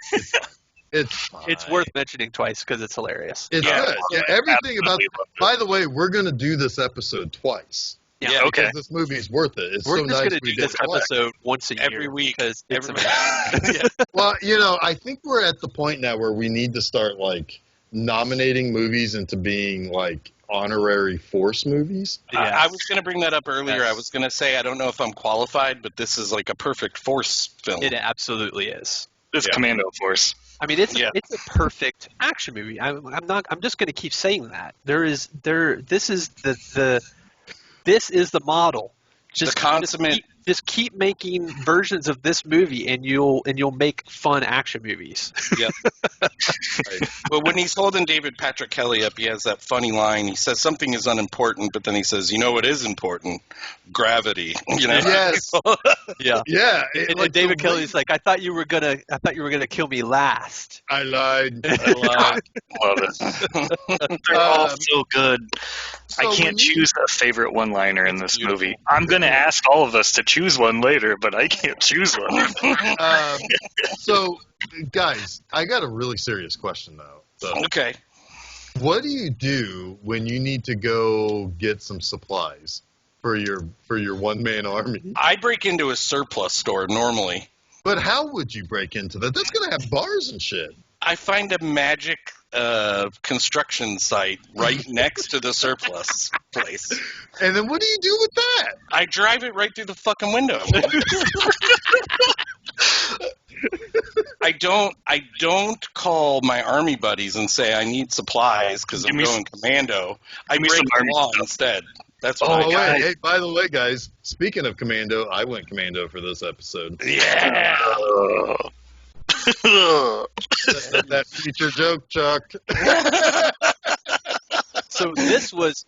It's fine. It's worth mentioning twice because it's hilarious. It's good. Yeah, everything about. By the way, we're going to do this episode twice. Yeah, okay. Because this movie is worth it. It's We're so just nice going to we do did this it twice. episode once a year. Every week. Because it's Every amazing. Well, I think we're at the point now where we need to start like nominating movies into being like honorary force movies. I was going to bring that up earlier. Yes. I was going to say I don't know if I'm qualified, but this is like a perfect force film. It absolutely is. It's Commando Force. I mean, it's a perfect action movie. I'm just going to keep saying that. This is the model. The consummate just keep making versions of this movie, and you'll make fun action movies. Yep. Right. But when he's holding David Patrick Kelly up, he has that funny line. He says something is unimportant, but then he says, "You know what is important? Gravity." You know. Yes. Yeah. Yeah. And David Kelly's like, I thought you were gonna kill me last. I lied. Love it. They're all so good. So I can't choose a favorite one-liner in It's this beautiful. movie. I'm going to ask all of us to choose one later, but I can't choose one. So, guys, I got a really serious question, though. Okay. What do you do when you need to go get some supplies for your one-man army? I break into a surplus store normally. But how would you break into that? That's going to have bars and shit. I find a magic construction site right next to the surplus place. And then what do you do with that? I drive it right through the fucking window. I don't call my army buddies and say I need supplies because I'm going commando. I break the law instead. That's what I got. Hey, by the way, guys, speaking of commando, I went commando for this episode. Yeah. that feature joke, Chuck. So this was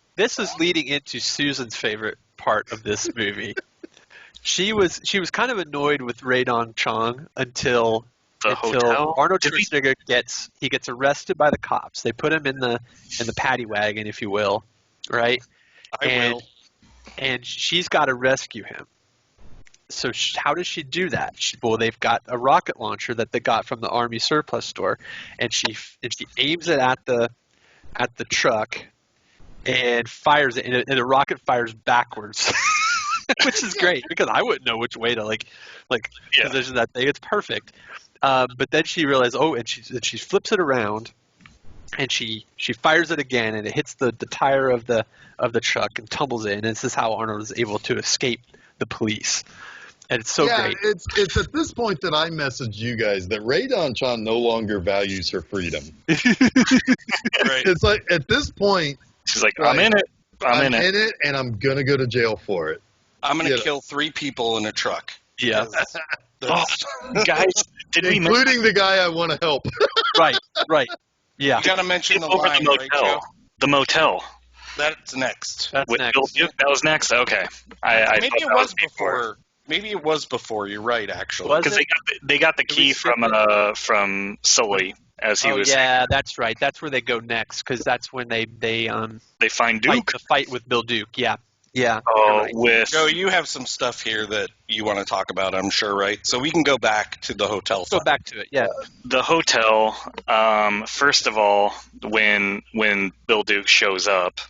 leading into Susan's favorite part of this movie. She was kind of annoyed with Radon Chong until hotel? Arnold Schwarzenegger gets arrested by the cops. They put him in the paddy wagon, if you will, right? I will. And she's got to rescue him. So how does she do that? They've got a rocket launcher that they got from the Army surplus store, and she aims it at the truck and fires it, and the rocket fires backwards, which is great because I wouldn't know which way to position that thing. It's perfect. But then she realized, and she flips it around, and she fires it again, and it hits the tire of the truck and tumbles in. And this is how Arnold is able to escape the police. And it's so great. It's at this point that I message you guys that Radon Chan no longer values her freedom. Right. It's like at this point, she's like, I'm in it. I'm in it, and I'm gonna go to jail for it. I'm gonna kill 3 people in a truck. Yeah. Guys, including the guy I want to help. Right. Yeah. You gotta mention the over line, the right, motel. Joe? The motel. That's next. That's With next. Bill Duke? That was next. Okay. I Maybe thought it that was before. Maybe it was before. You're right, actually. Was because they got the key from Sully as he was. Yeah, that's right. That's where they go next because that's when they find Duke. Fight with Bill Duke. Yeah. Oh, right. with Joe, you have some stuff here that you want to talk about, I'm sure, right? So we can go back to the hotel. Go back to it. Yeah. the hotel. First of all, when Bill Duke shows up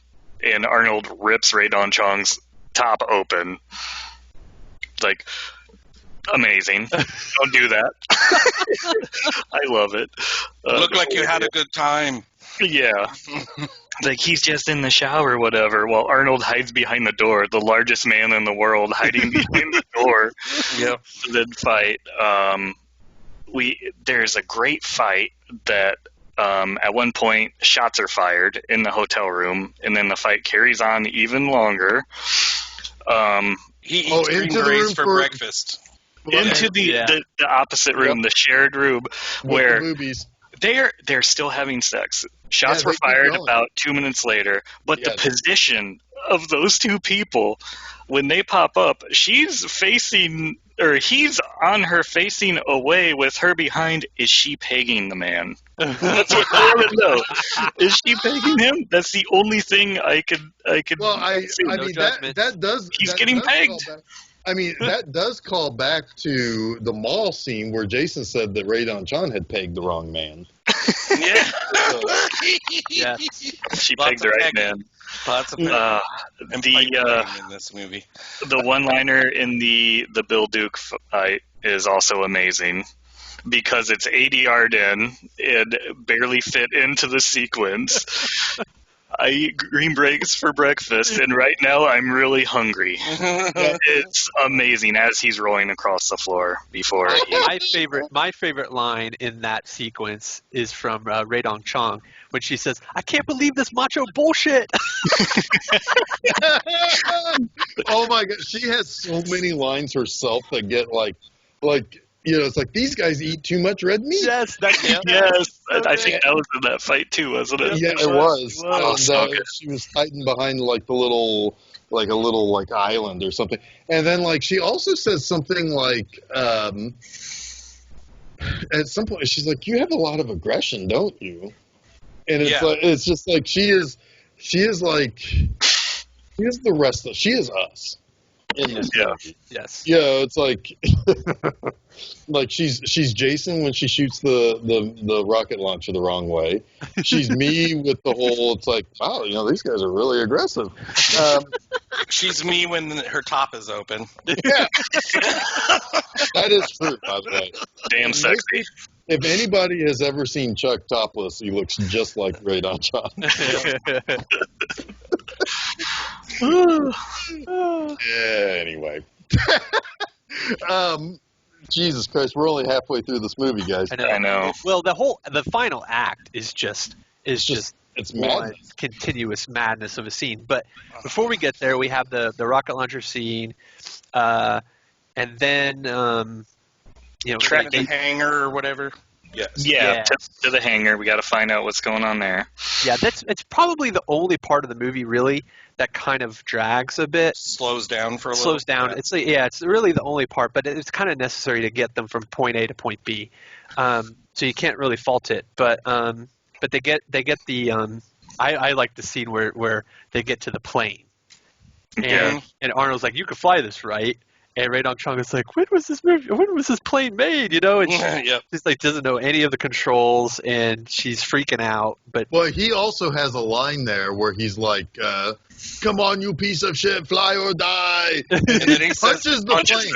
and Arnold rips Radon Chong's top open, like amazing. Don't do that. I love it. Look like you had a good time. Yeah. Like he's just in the shower or whatever, while Arnold hides behind the door, the largest man in the world hiding behind the door. Yep. Then fight. There's a great fight that at one point shots are fired in the hotel room, and then the fight carries on even longer. He eats green berries for breakfast. Into the opposite room, the shared room, where they're still having sex. Shots were fired about 2 minutes later, but the position of those two people, when they pop up, he's on her facing away with her behind. Is she pegging the man? That's what I want to know. Is she pegging him? That's the only thing I could. Well, I mean that does. He's that getting does pegged. I mean, that does call back to the mall scene where Jason said that Radon Chan had pegged the wrong man. Yeah. Yeah. She pegged the right man. Lots of in this movie. The one-liner in the Bill Duke fight is also amazing because it's 80 yard in and barely fit into the sequence. I eat green berets for breakfast, and right now I'm really hungry. It's amazing as he's rolling across the floor before My favorite line in that sequence is from Rae Dong Chong when she says, "I can't believe this macho bullshit." Oh my god, she has so many lines herself that get like it's like these guys eat too much red meat. Yes, Yes, I think that was in that fight too, wasn't it? Yeah, it was. Oh, so good. She was hiding behind like a little island or something. And then like she also says something like at some point she's like, "You have a lot of aggression, don't you?" And it's like it's just like she is the rest of she is us. In this movie. Yes. Yeah, it's like like she's Jason when she shoots the rocket launcher the wrong way. She's me with the whole. It's like, wow, these guys are really aggressive. She's me when her top is open. Yeah, that is true. By the way, Damn sexy. If anybody has ever seen Chuck topless, he looks just like Rae Dong Chong. Anyway. Jesus Christ, we're only halfway through this movie, guys. I know. Well, the final act is just it's one madness. continuous madness of a scene. But before we get there, we have the rocket launcher scene, and then Track the hangar or whatever. Yes. Yeah, to the hangar. We got to find out what's going on there. Yeah, it's probably the only part of the movie really that kind of drags a bit. Slows down for a little. Slows down. Yeah. It's really the only part, but it's kind of necessary to get them from point A to point B. So you can't really fault it. But they get the I like the scene where they get to the plane. And Arnold's like, "You can fly this, right?" And Rae Dong Chong is like, when was this plane made? And she's like, doesn't know any of the controls, and she's freaking out. But well, he also has a line there where he's like, "Come on, you piece of shit, fly or die!" And then he punches the plane.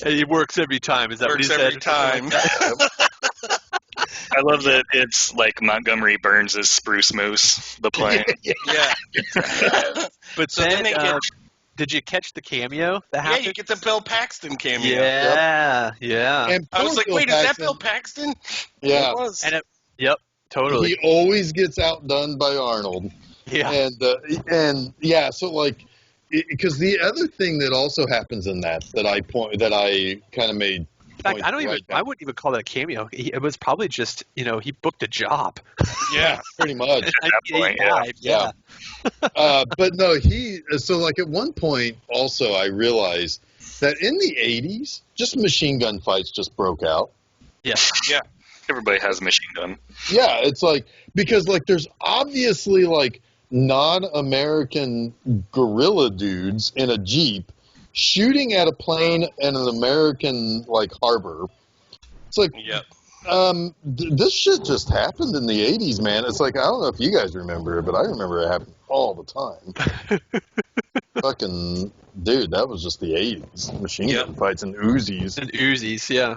And it works every time. Is that what he said? Every time. I love that it's like Montgomery Burns' Spruce Moose, the plane. Yeah. But so then they get. Did you catch the cameo that happened? Yeah, you get the Bill Paxton cameo. Yeah. And I was like, wait, is that Bill Paxton? Yeah. It was. Yep, totally. He always gets outdone by Arnold. Yeah. And so like, because the other thing that also happens in that I kind of made. In fact, I wouldn't even call that a cameo. It was probably just, he booked a job. Yeah, pretty much. At that point, yeah. But no, so like at one point also I realized that in the 80s, just machine gun fights just broke out. Yeah. Yeah. Everybody has a machine gun. Yeah, it's like, because like there's obviously like non-American guerrilla dudes in a Jeep shooting at a plane in an American like harbor. It's like, this shit just happened in the 80s, man. It's like, I don't know if you guys remember it, but I remember it happened all the time. Fucking dude, that was just the 80s. Machine gun fights and Uzis. And Uzis, yeah.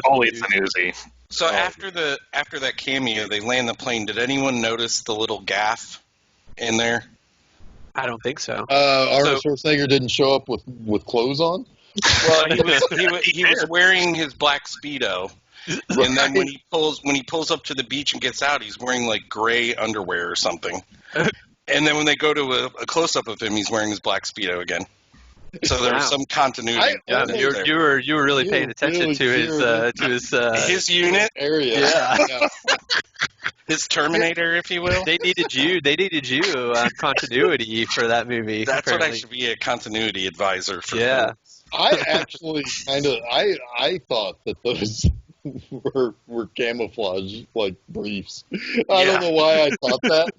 Always an Uzi. So after that cameo, they land the plane. Did anyone notice the little gaff in there? I don't think so. Arnold Schwarzenegger didn't show up with clothes on? Well, he was wearing his black Speedo. Right. And then when he pulls up to the beach and gets out, he's wearing like gray underwear or something. And then when they go to a close up of him, he's wearing his black Speedo again. So there was some continuity. You were really paying attention to his unit area. Yeah. His Terminator, if you will. They needed you continuity for that movie. That's apparently. what I should be, a continuity advisor for. Yeah. I actually I thought that those were camouflage like briefs. I don't know why I thought that.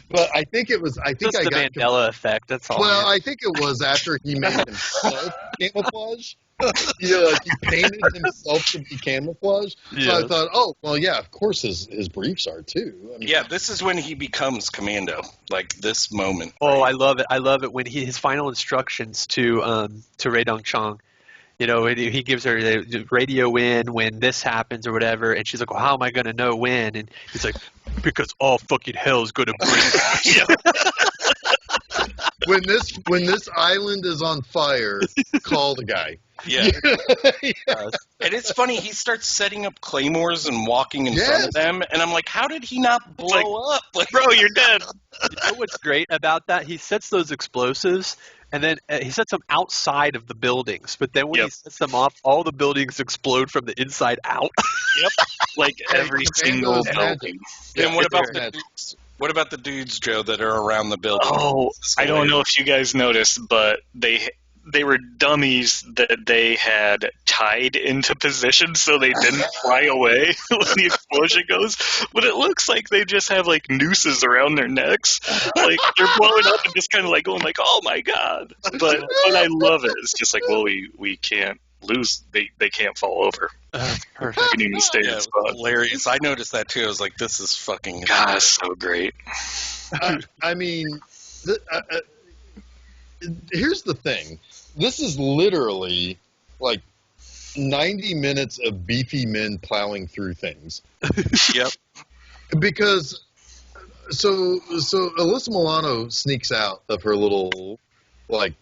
But I think it was. I think just the Mandela effect. That's all. Well, I think it was after he made himself camouflage. Like he painted himself to be camouflage. Yes. So I thought, oh, well, yeah, of course his briefs are too. I mean, yeah, this is when he becomes Commando. Like this moment. Oh, I love it. I love it when his final instructions to Rae Dong Chong And he gives her the radio in when this happens or whatever, and she's like, well, how am I going to know when? And he's like, because all fucking hell is going to break. When this island is on fire, call the guy. Yeah. And it's funny, he starts setting up claymores and walking in front of them, and I'm like, how did he not blow up? Like, bro, you're dead. You know what's great about that? He sets those explosives, and then he sets them outside of the buildings. But then when he sets them off, all the buildings explode from the inside out. Yep, like every single building. And what about the dudes? What about the dudes, Joe, that are around the building? Oh, I don't know if you guys noticed, but they were dummies that they had tied into position so they didn't fly away when the explosion goes. But it looks like they just have like nooses around their necks, like they're blowing up and just kind of like going like, "Oh my god!" But I love it. It's just like, well, we can't lose. They can't fall over. Perfect. We need to stay in the spot. Hilarious. I noticed that too. I was like, this is fucking. God, it's so great. I mean, here's the thing. This is literally like 90 minutes of beefy men plowing through things. Yep. Because so Alyssa Milano sneaks out of her little like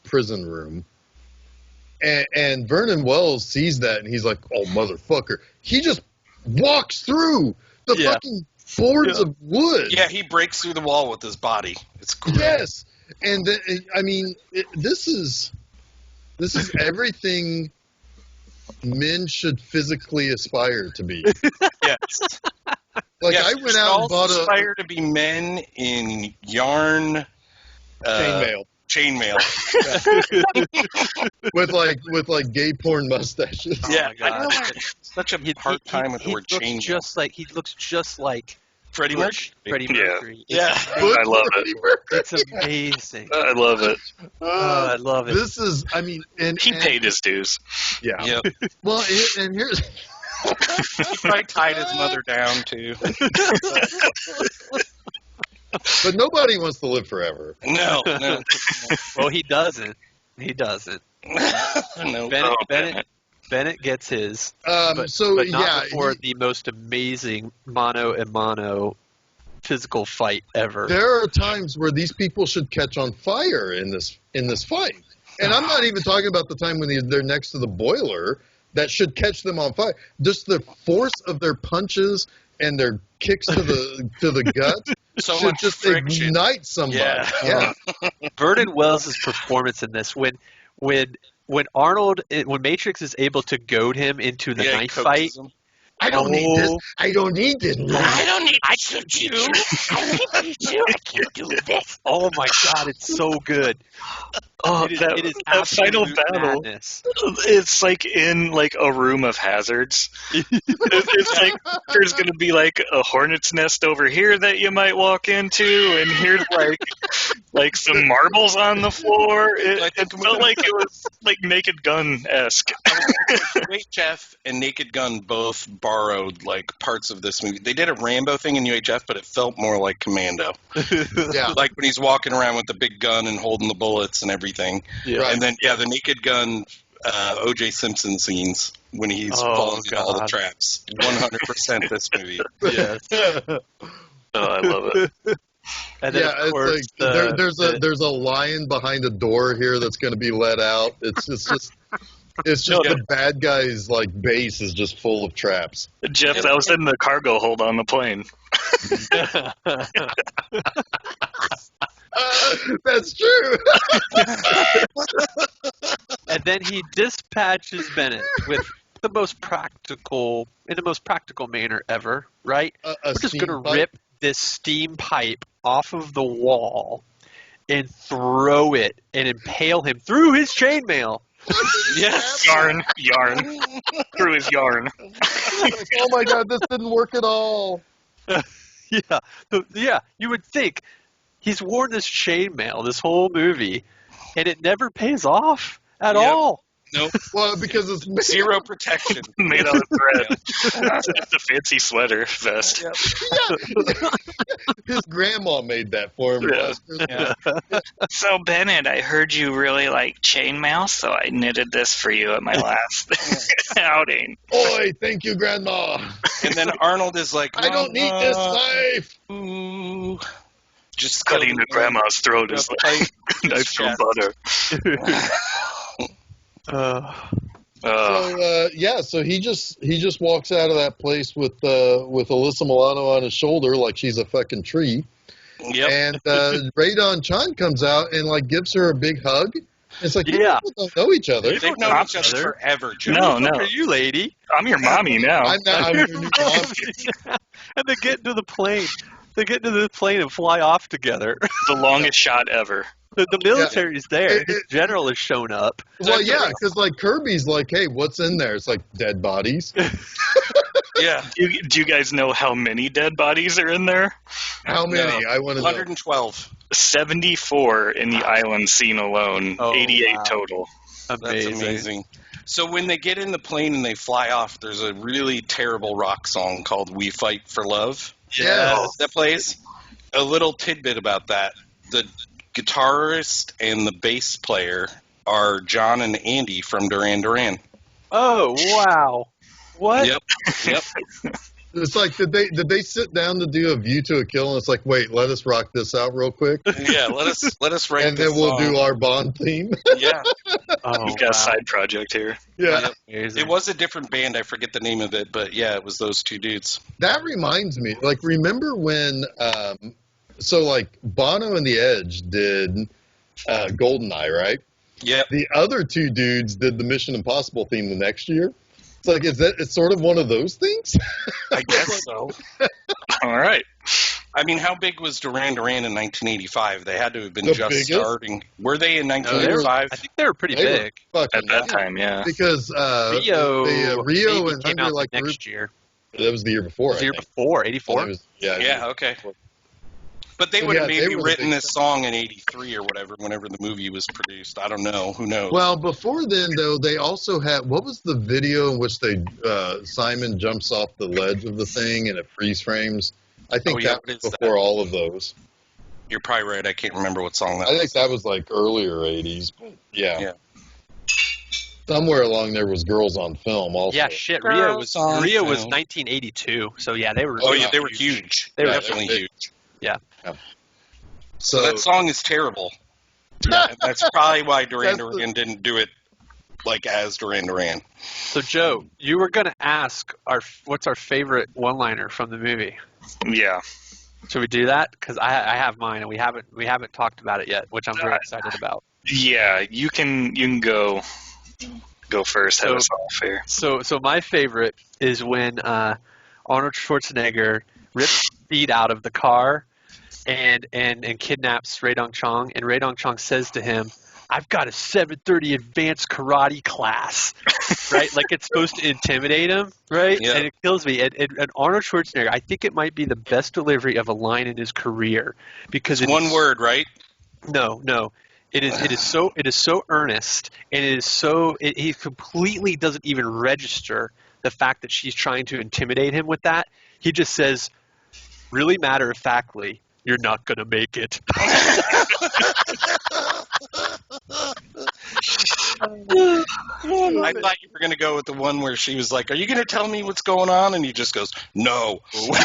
prison room, and Vernon Wells sees that and he's like, "Oh motherfucker!" He just walks through the fucking boards of wood. Yeah, he breaks through the wall with his body. It's great. Yes. And I mean, this is everything men should physically aspire to be. Yes. Like I went out and bought aspire to be men in yarn chainmail with like gay porn mustaches. Yeah, my God. Such a hard time with the word chainmail. He looks just like Freddie Mercury. Yeah. I love it. It's amazing. I love it. I love it. This is, I mean, and he paid his dues. Yeah. Yep. Well, and here's. He probably tied his mother down too. But nobody wants to live forever. No. Well, he doesn't. No. Bennett gets his, but not before the most amazing mano-a-mano physical fight ever. There are times where these people should catch on fire in this fight, and I'm not even talking about the time when they're next to the boiler that should catch them on fire. Just the force of their punches and their kicks to the gut so should just friction. Ignite somebody. Yeah. Vernon Wells' performance in this when Matrix is able to goad him into the knife fight. I don't need this. I don't need this. I shoot you. I can't do this. Oh my God, it's so good. Oh, it is that final battle. Madness. It's like in like a room of hazards. It's like there's going to be like a hornet's nest over here that you might walk into, and here's like some marbles on the floor. It felt like it was like Naked Gun-esque. Great Geoff and Naked Gun both borrowed like parts of this movie. They did a Rambo thing in UHF, but it felt more like Commando. Yeah. Like when he's walking around with the big gun and holding the bullets and everything. Yeah. And then, the Naked Gun O.J. Simpson scenes when he's falling into all the traps. 100% this movie. Yes. I love it. And then, of course, there's a lion behind a door here that's going to be let out. It's just the bad guy's like base is just full of traps. Geoff, that was in the cargo hold on the plane. That's true. And then he dispatches Bennett with the most practical manner ever, right? We're just going to rip this steam pipe off of the wall and throw it and impale him through his chainmail. Yes. Yarn. Through his yarn. Like, oh my God, this didn't work at all. Yeah, you would think he's worn this chainmail this whole movie, and it never pays off at all. Nope. Well, because it's made Zero protection. Made out of thread. It's a fancy sweater vest. His grandma made that for him. Yeah. Yeah. So, Bennett, I heard you really like chainmail, so I knitted this for you at my last outing. Oi, thank you, grandma. And then Arnold is like, I don't need this knife. Ooh. Just Cutting the grandma's throat is like Like, knife through butter. So he just walks out of that place with Alyssa Milano on his shoulder like she's a fucking tree. Yep. And Radon Chan comes out and like gives her a big hug. It's like, Yeah. you people don't know each other. They've known each other forever, Joe. No, Who are you, lady? I'm your mommy now. I'm your new mom. And they get into the plane. They get into the plane and fly off together. The longest shot ever. The military's there. His general has shown up. Well, yeah, because like Kirby's like, hey, what's in there? It's like dead bodies. Yeah. Do you guys know how many dead bodies are in there? How many? No. I want to know. 112. 74 in the island scene alone. Oh, 88 wow. total. That's Amazing. amazing. So when they get in the plane and they fly off, there's a really terrible rock song called "We Fight for Love" Yeah. that plays. A little tidbit about that: the guitarist and the bass player are John and Andy from Duran Duran. Oh, wow. What? Yep. It's like, did they sit down to do a View to a Kill? And it's like, wait, let us rock this out real quick, Yeah. Let us write and this then we'll song. do our Bond theme. Yeah. Oh, We've got a side project here. Yeah. Amazing. It was a different band. I forget the name of it, but yeah, it was those two dudes. That reminds me, like, remember when, so like Bono and the Edge did Goldeneye, right? Yep. The other two dudes did the Mission Impossible theme the next year. It's like, it's sort of one of those things? I guess so. All right. I mean, how big was Duran Duran in 1985? They had to have been The just biggest? starting. Were they in I 1985? think they were pretty They were big. fucking At that time, yeah. because Rio, Rio maybe and came Hungry out Like the next year. that was the year before. It was the year I think. before, It 84. was- yeah. Yeah, okay. But they So, would have yeah, they maybe were the written big this song in 83 or whatever, whenever the movie was produced. I don't know. Who knows? Well, before then, though, they also had, what was the video in which they Simon jumps off the ledge of the thing and it freeze frames? I think Oh, yeah, that what was is before that? all of those. You're probably right. I can't remember what song that I was. think that was like earlier 80s, but yeah. Yeah. Somewhere along there was Girls on Film also. Yeah, shit. Girls on Rio was Film. 1982. So yeah, they were. Oh, yeah, they were huge. They were definitely big. huge. So, So that song is terrible. And that's probably why Duran That's Duran didn't do it like as Duran Duran. So Joe, you were gonna ask what's our favorite one-liner from the movie? Yeah. Should we do that? Because I have mine, and we haven't talked about it yet, which I'm very excited about. Yeah, you can go first. Have us all fair. So my favorite is when Arnold Schwarzenegger rips Speed out of the car and kidnaps Ray Dong Chong, and Ray Dong Chong says to him, "I've got a 730 advanced karate class," right? Like it's supposed to intimidate him, right? Yeah. And it kills me. And Arnold Schwarzenegger, I think it might be the best delivery of a line in his career because It's one word, right? No. It is so earnest, and he completely doesn't even register the fact that she's trying to intimidate him with that. He just says, really matter of factly, "You're not gonna make it." I thought you were going to go with the one where she was like, "Are you going to tell me what's going on?" And he just goes, "No." which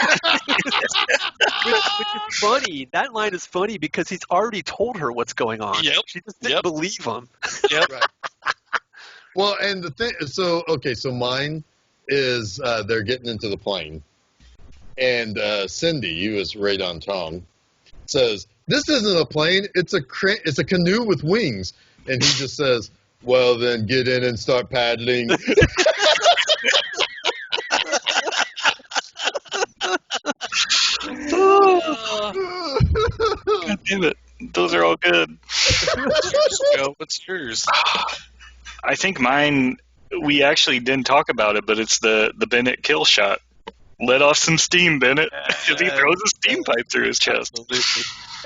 is funny. That line is funny because he's already told her what's going on. Yep. She just didn't believe him. Yep. Right. Well, and the thing, so mine is they're getting into the plane, and Cindy, who is Ray Don Chong, says, "This isn't a plane; it's a canoe with wings." And he just says, "Well, then get in and start paddling." God damn it. Those are all good. Joe, what's yours? I think mine, we actually didn't talk about it, but it's the Bennett kill shot. Let off some steam, Bennett, because he throws a steam pipe through his chest.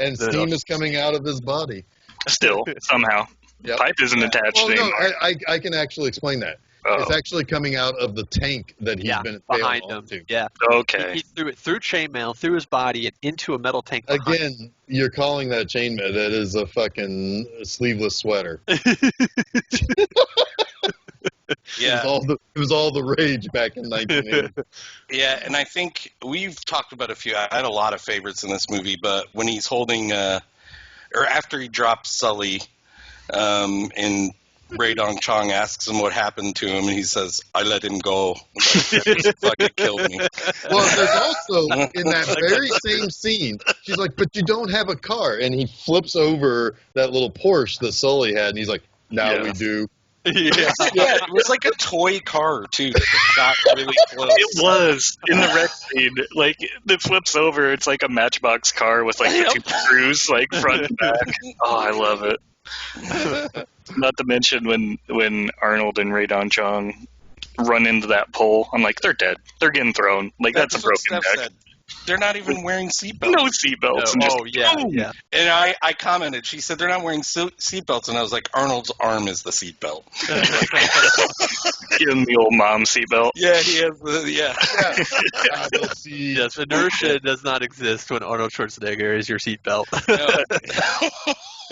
And steam is coming out of his body. Still, somehow. Yep. Pipe isn't attached Well, no, anymore. I can actually explain that. Oh. It's actually coming out of the tank that he's Yeah, been behind impaled him. onto. Yeah. Okay. He threw it through chainmail, through his body, and into a metal tank behind him. Again, you're calling that chainmail. That is a fucking sleeveless sweater. Yeah. It was all the rage back in 1980. Yeah, and I think we've talked about a few. I had a lot of favorites in this movie, but when he's holding, or after he drops Sully, and Ray Dong Chong asks him what happened to him, and he says, "I let him go." Like, that just fucking killed me. Well, there's also in that very same scene, she's like, "But you don't have a car," and he flips over that little Porsche that Sully had, and he's like, "Now Yeah. we do." Yeah. Yeah, it was like a toy car too that got really close. It was in the wreck scene. Like it flips over. It's like a Matchbox car with like the two screws, like front and back. Oh, I love it. Not to mention when Arnold and Ray Don Chong run into that pole. I'm like, they're dead. They're getting thrown. Like that's a what broken Steph deck. said. They're not even wearing seatbelts. No seatbelts. and just Oh, yeah, boom. yeah. And I commented, she said they're not wearing seatbelts, and I was like, Arnold's arm is the seatbelt. Give him the old mom seatbelt. Yeah, he has the, yeah. We'll see. Yes, inertia does not exist when Arnold Schwarzenegger is your seatbelt.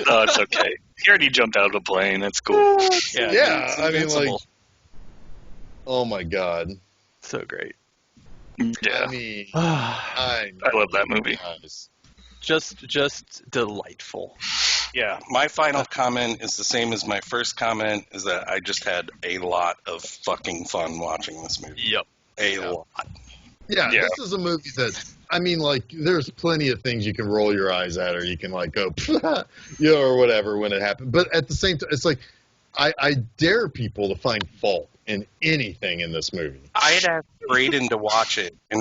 Oh, it's okay. He already jumped out of a plane. That's cool. Yeah, it's I mean, like, invincible. oh my god. So great. Yeah, I mean, I love that movie. Just delightful. Yeah, my final comment is the same as my first comment, is that I just had a lot of fucking fun watching this movie. Yep. A lot. Yeah, Yeah. this is a movie that, I mean, like, there's plenty of things you can roll your eyes at, or you can, like, go, you know, or whatever when it happens. But at the same time, it's like, I dare people to find fault in anything in this movie. I had asked Braden to watch it, and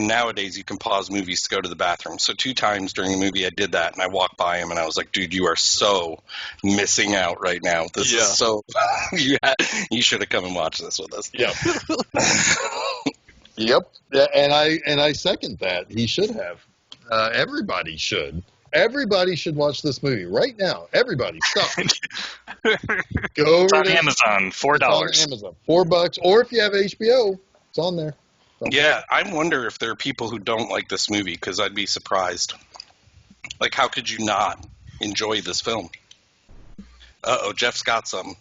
nowadays you can pause movies to go to the bathroom. So 2 times during the movie I did that, and I walked by him, and I was like, "Dude, you are so missing out right now. This is so you should have come and watched this with us." Yep. Yep. Yeah, and I second that. He should have. Everybody should. Everybody should watch this movie right now. Everybody, stop. Go over It's on to Amazon, $4. It's on Amazon, $4, or if you have HBO, it's on there. Yeah, I wonder if there are people who don't like this movie, because I'd be surprised. Like, how could you not enjoy this film? Uh-oh, Jeff's got some.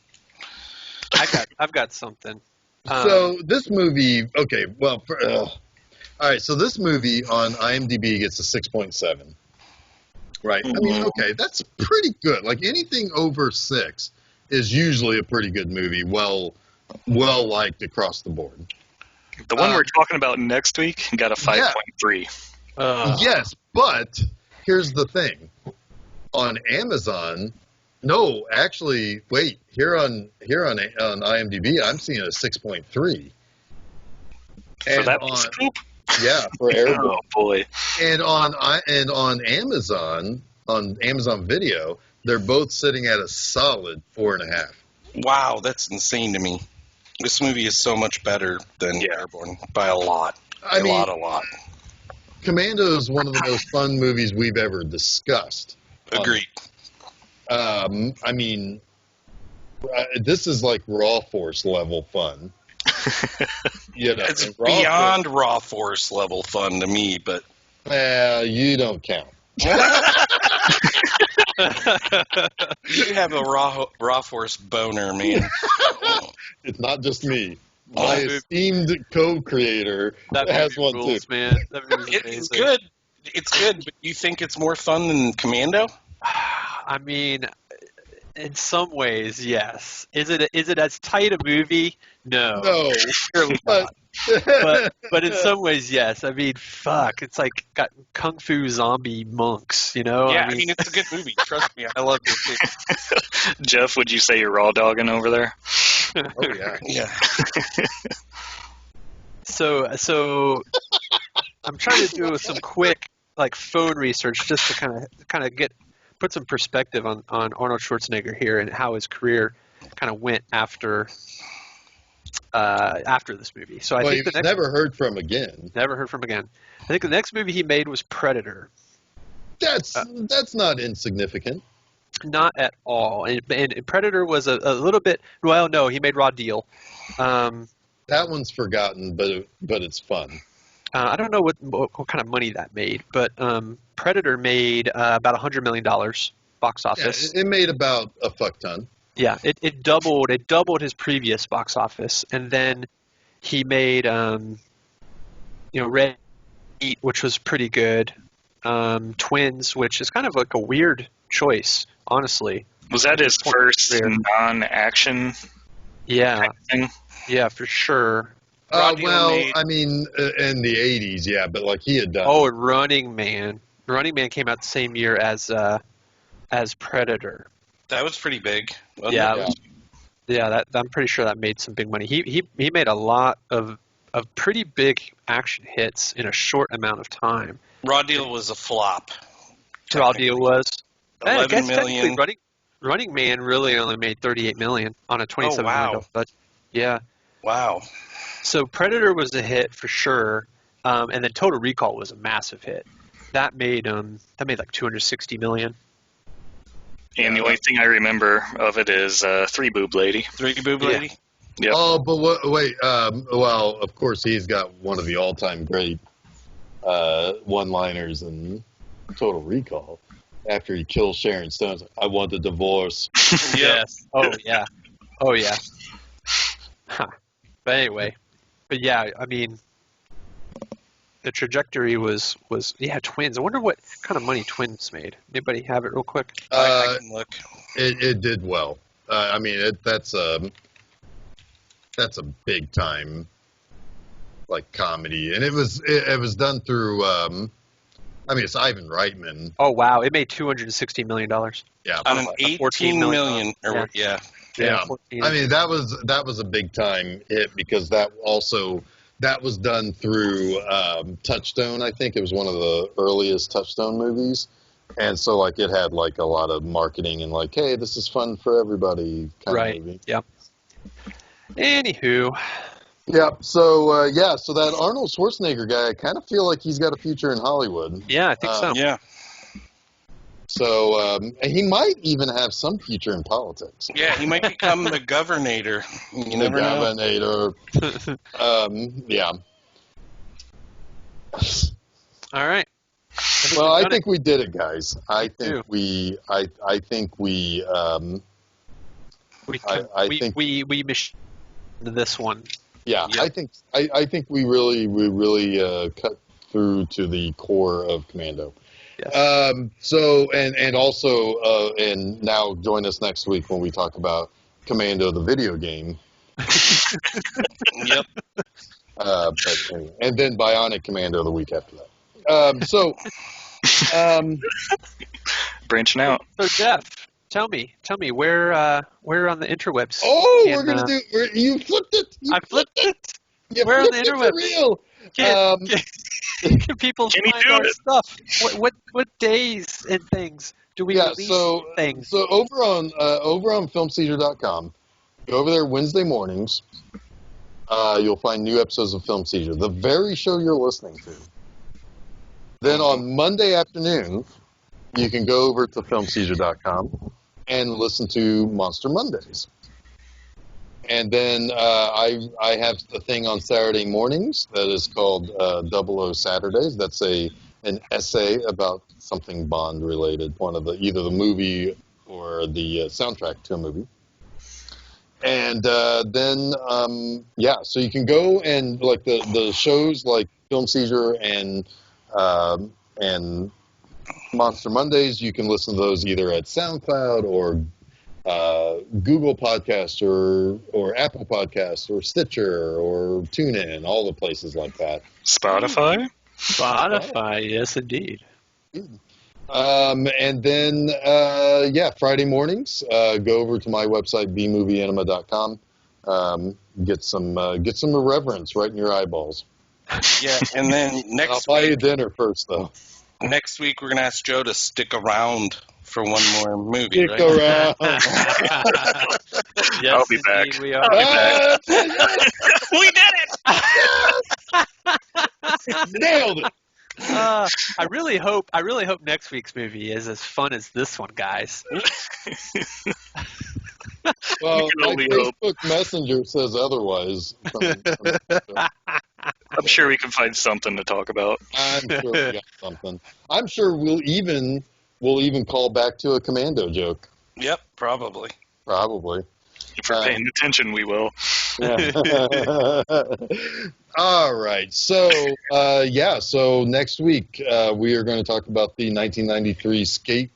I've got something. So this movie, okay, well, all right. So this movie on IMDb gets a 6.7. Right. I mean, okay, that's pretty good. Like anything over 6 is usually a pretty good movie. Well liked across the board. The one we're talking about next week got a 5.3. Yes, but here's the thing. On Amazon, no, actually, wait. Here on IMDb, I'm seeing a 6.3. For that piece of poop? Yeah, for Airborne. Oh boy! And on Amazon Video, they're both sitting at a solid 4.5. Wow, that's insane to me. This movie is so much better than Airborne by a lot. A lot. Commando is one of the most fun movies we've ever discussed. Agreed. I mean, this is like Raw Force level fun. You know, It's beyond Raw Force level fun to me, but you don't count. you have a Raw Force boner, man. It's not just me. My esteemed co-creator has one rules, too. Man. That movie's It's amazing. good. It's good, but you think it's more fun than Commando? I mean, in some ways, yes. Is it as tight a movie? No. No, Surely not. But in some ways, yes. I mean, fuck. It's like got kung fu zombie monks, you know? Yeah, I mean it's a good movie. Trust me, I love it too. Jeff, would you say you're raw dogging over there? oh yeah. Yeah. So I'm trying to do some quick like phone research just to kind of put some perspective on Arnold Schwarzenegger here and how his career kind of went after this movie. So I think the next never heard from again. Never heard from again. I think the next movie he made was Predator. That's not insignificant. Not at all. And Predator was a little bit. Well, no, he made Raw Deal. That one's forgotten, but it's fun. I don't know what kind of money that made, but Predator made about $100 million box office. Yeah, it made about a fuck ton. Yeah, it doubled his previous box office, and then he made Red Heat, which was pretty good. Twins, which is kind of like a weird choice, honestly. Was that his first non-action Yeah, thing? yeah, for sure. I mean, in the 80s, yeah, but like he had done. Oh, and Running Man. Running Man came out the same year as Predator. That was pretty big. Yeah, I'm pretty sure that made some big money. He made a lot of pretty big action hits in a short amount of time. Raw Deal was a flop. Raw Deal was 11 million. Running Man really only made $38 million on a $27 million budget. Yeah. Wow. So Predator was a hit for sure, and then Total Recall was a massive hit. That made like $260 million. And the only thing I remember of it is Three Boob Lady. Three Boob Lady? Yep. Oh, but wait. Well, of course, he's got one of the all-time great one-liners in Total Recall. After he kills Sharon Stone, I want a divorce. Yes. Oh, yeah. Huh. But anyway. But yeah, I mean, the trajectory was Twins. I wonder what kind of money Twins made. Anybody have it real quick? I can look. It did well. I mean, that's a big time like comedy, and it was done through. I mean, it's Ivan Reitman. Oh wow! It made $260 million. Yeah, on an 18 million. Yeah. I mean, that was a big time hit because that was done through Touchstone. I think it was one of the earliest Touchstone movies, and so like it had like a lot of marketing and like, hey, this is fun for everybody kind of movie. Yeah. Anywho. Yeah. So so that Arnold Schwarzenegger guy, I kind of feel like he's got a future in Hollywood. Yeah, I think so. Yeah. So and he might even have some future in politics. Yeah, he might become the governor. You never know. Yeah. All right. Well, I think we did it, guys. I think we missed this one. Yeah, yep. I think we really cut through to the core of Commando. Yes. So and also and now join us next week when we talk about Commando the video game. Yep. But anyway, and then Bionic Commando the week after that. Branching out. So Geoff, tell me where on the interwebs? Oh, we're gonna do. You flipped it. I flipped it. Where on the interwebs? For real. Can people find our stuff? What days and things do we release things? So over on filmseizure.com, go over there Wednesday mornings. You'll find new episodes of Film Seizure, the very show you're listening to. Then on Monday afternoon, you can go over to filmseizure.com and listen to Monster Mondays. And then I have the thing on Saturday mornings that is called 00 Saturdays. That's an essay about something Bond related, one of either the movie or the soundtrack to a movie. And then so you can go and like the shows like Film Seizure and Monster Mondays. You can listen to those either at SoundCloud or Google Podcast or Apple Podcast or Stitcher or TuneIn, all the places like that. Spotify, yes, indeed. And then Friday mornings, go over to my website bmovieanima.com. Get some irreverence right in your eyeballs. Yeah, and then I'll buy you dinner first, though. Next week we're gonna ask Joe to stick around for one more movie. Stick around. Yes, I'll be back. We are. We did it! Nailed it. I really hope next week's movie is as fun as this one, guys. Well, can my only hope. Facebook Messenger says otherwise. I'm sure we can find something to talk about. I'm sure we got something. I'm sure we'll even call back to a Commando joke. Yep, probably. Probably. If we're paying attention, we will. All right. So, so next week we are going to talk about the 1993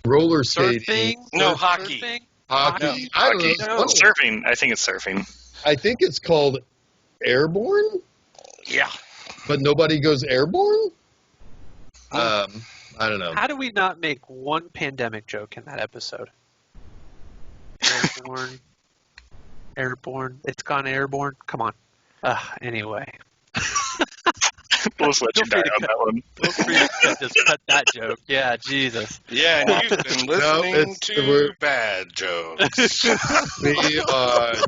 roller skating. Surfing? No, hockey. Surfing? Hockey. No, I don't Hockey. know. Surfing. I think it's surfing. I think it's called Airborne, Yeah. but nobody goes airborne? I don't know. How do we not make one pandemic joke in that episode? Airborne. It's gone airborne. Come on. Anyway. We'll just let you die on that one. Feel free to just cut that joke. Yeah, Jesus. Yeah, and you've been listening it's the to word- bad jokes.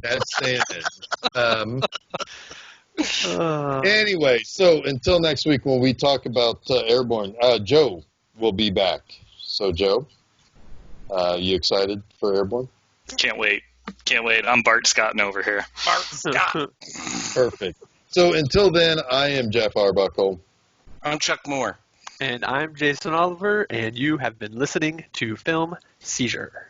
That's saying it. Anyway, so until next week when we talk about Airborne, Joe will be back. So, Joe, you excited for Airborne? Can't wait. I'm Bart Scotton over here. Bart Scott. Perfect. So until then, I am Geoff Arbuckle. I'm Chuck Moore. And I'm Jason Oliver, and you have been listening to Film Seizure.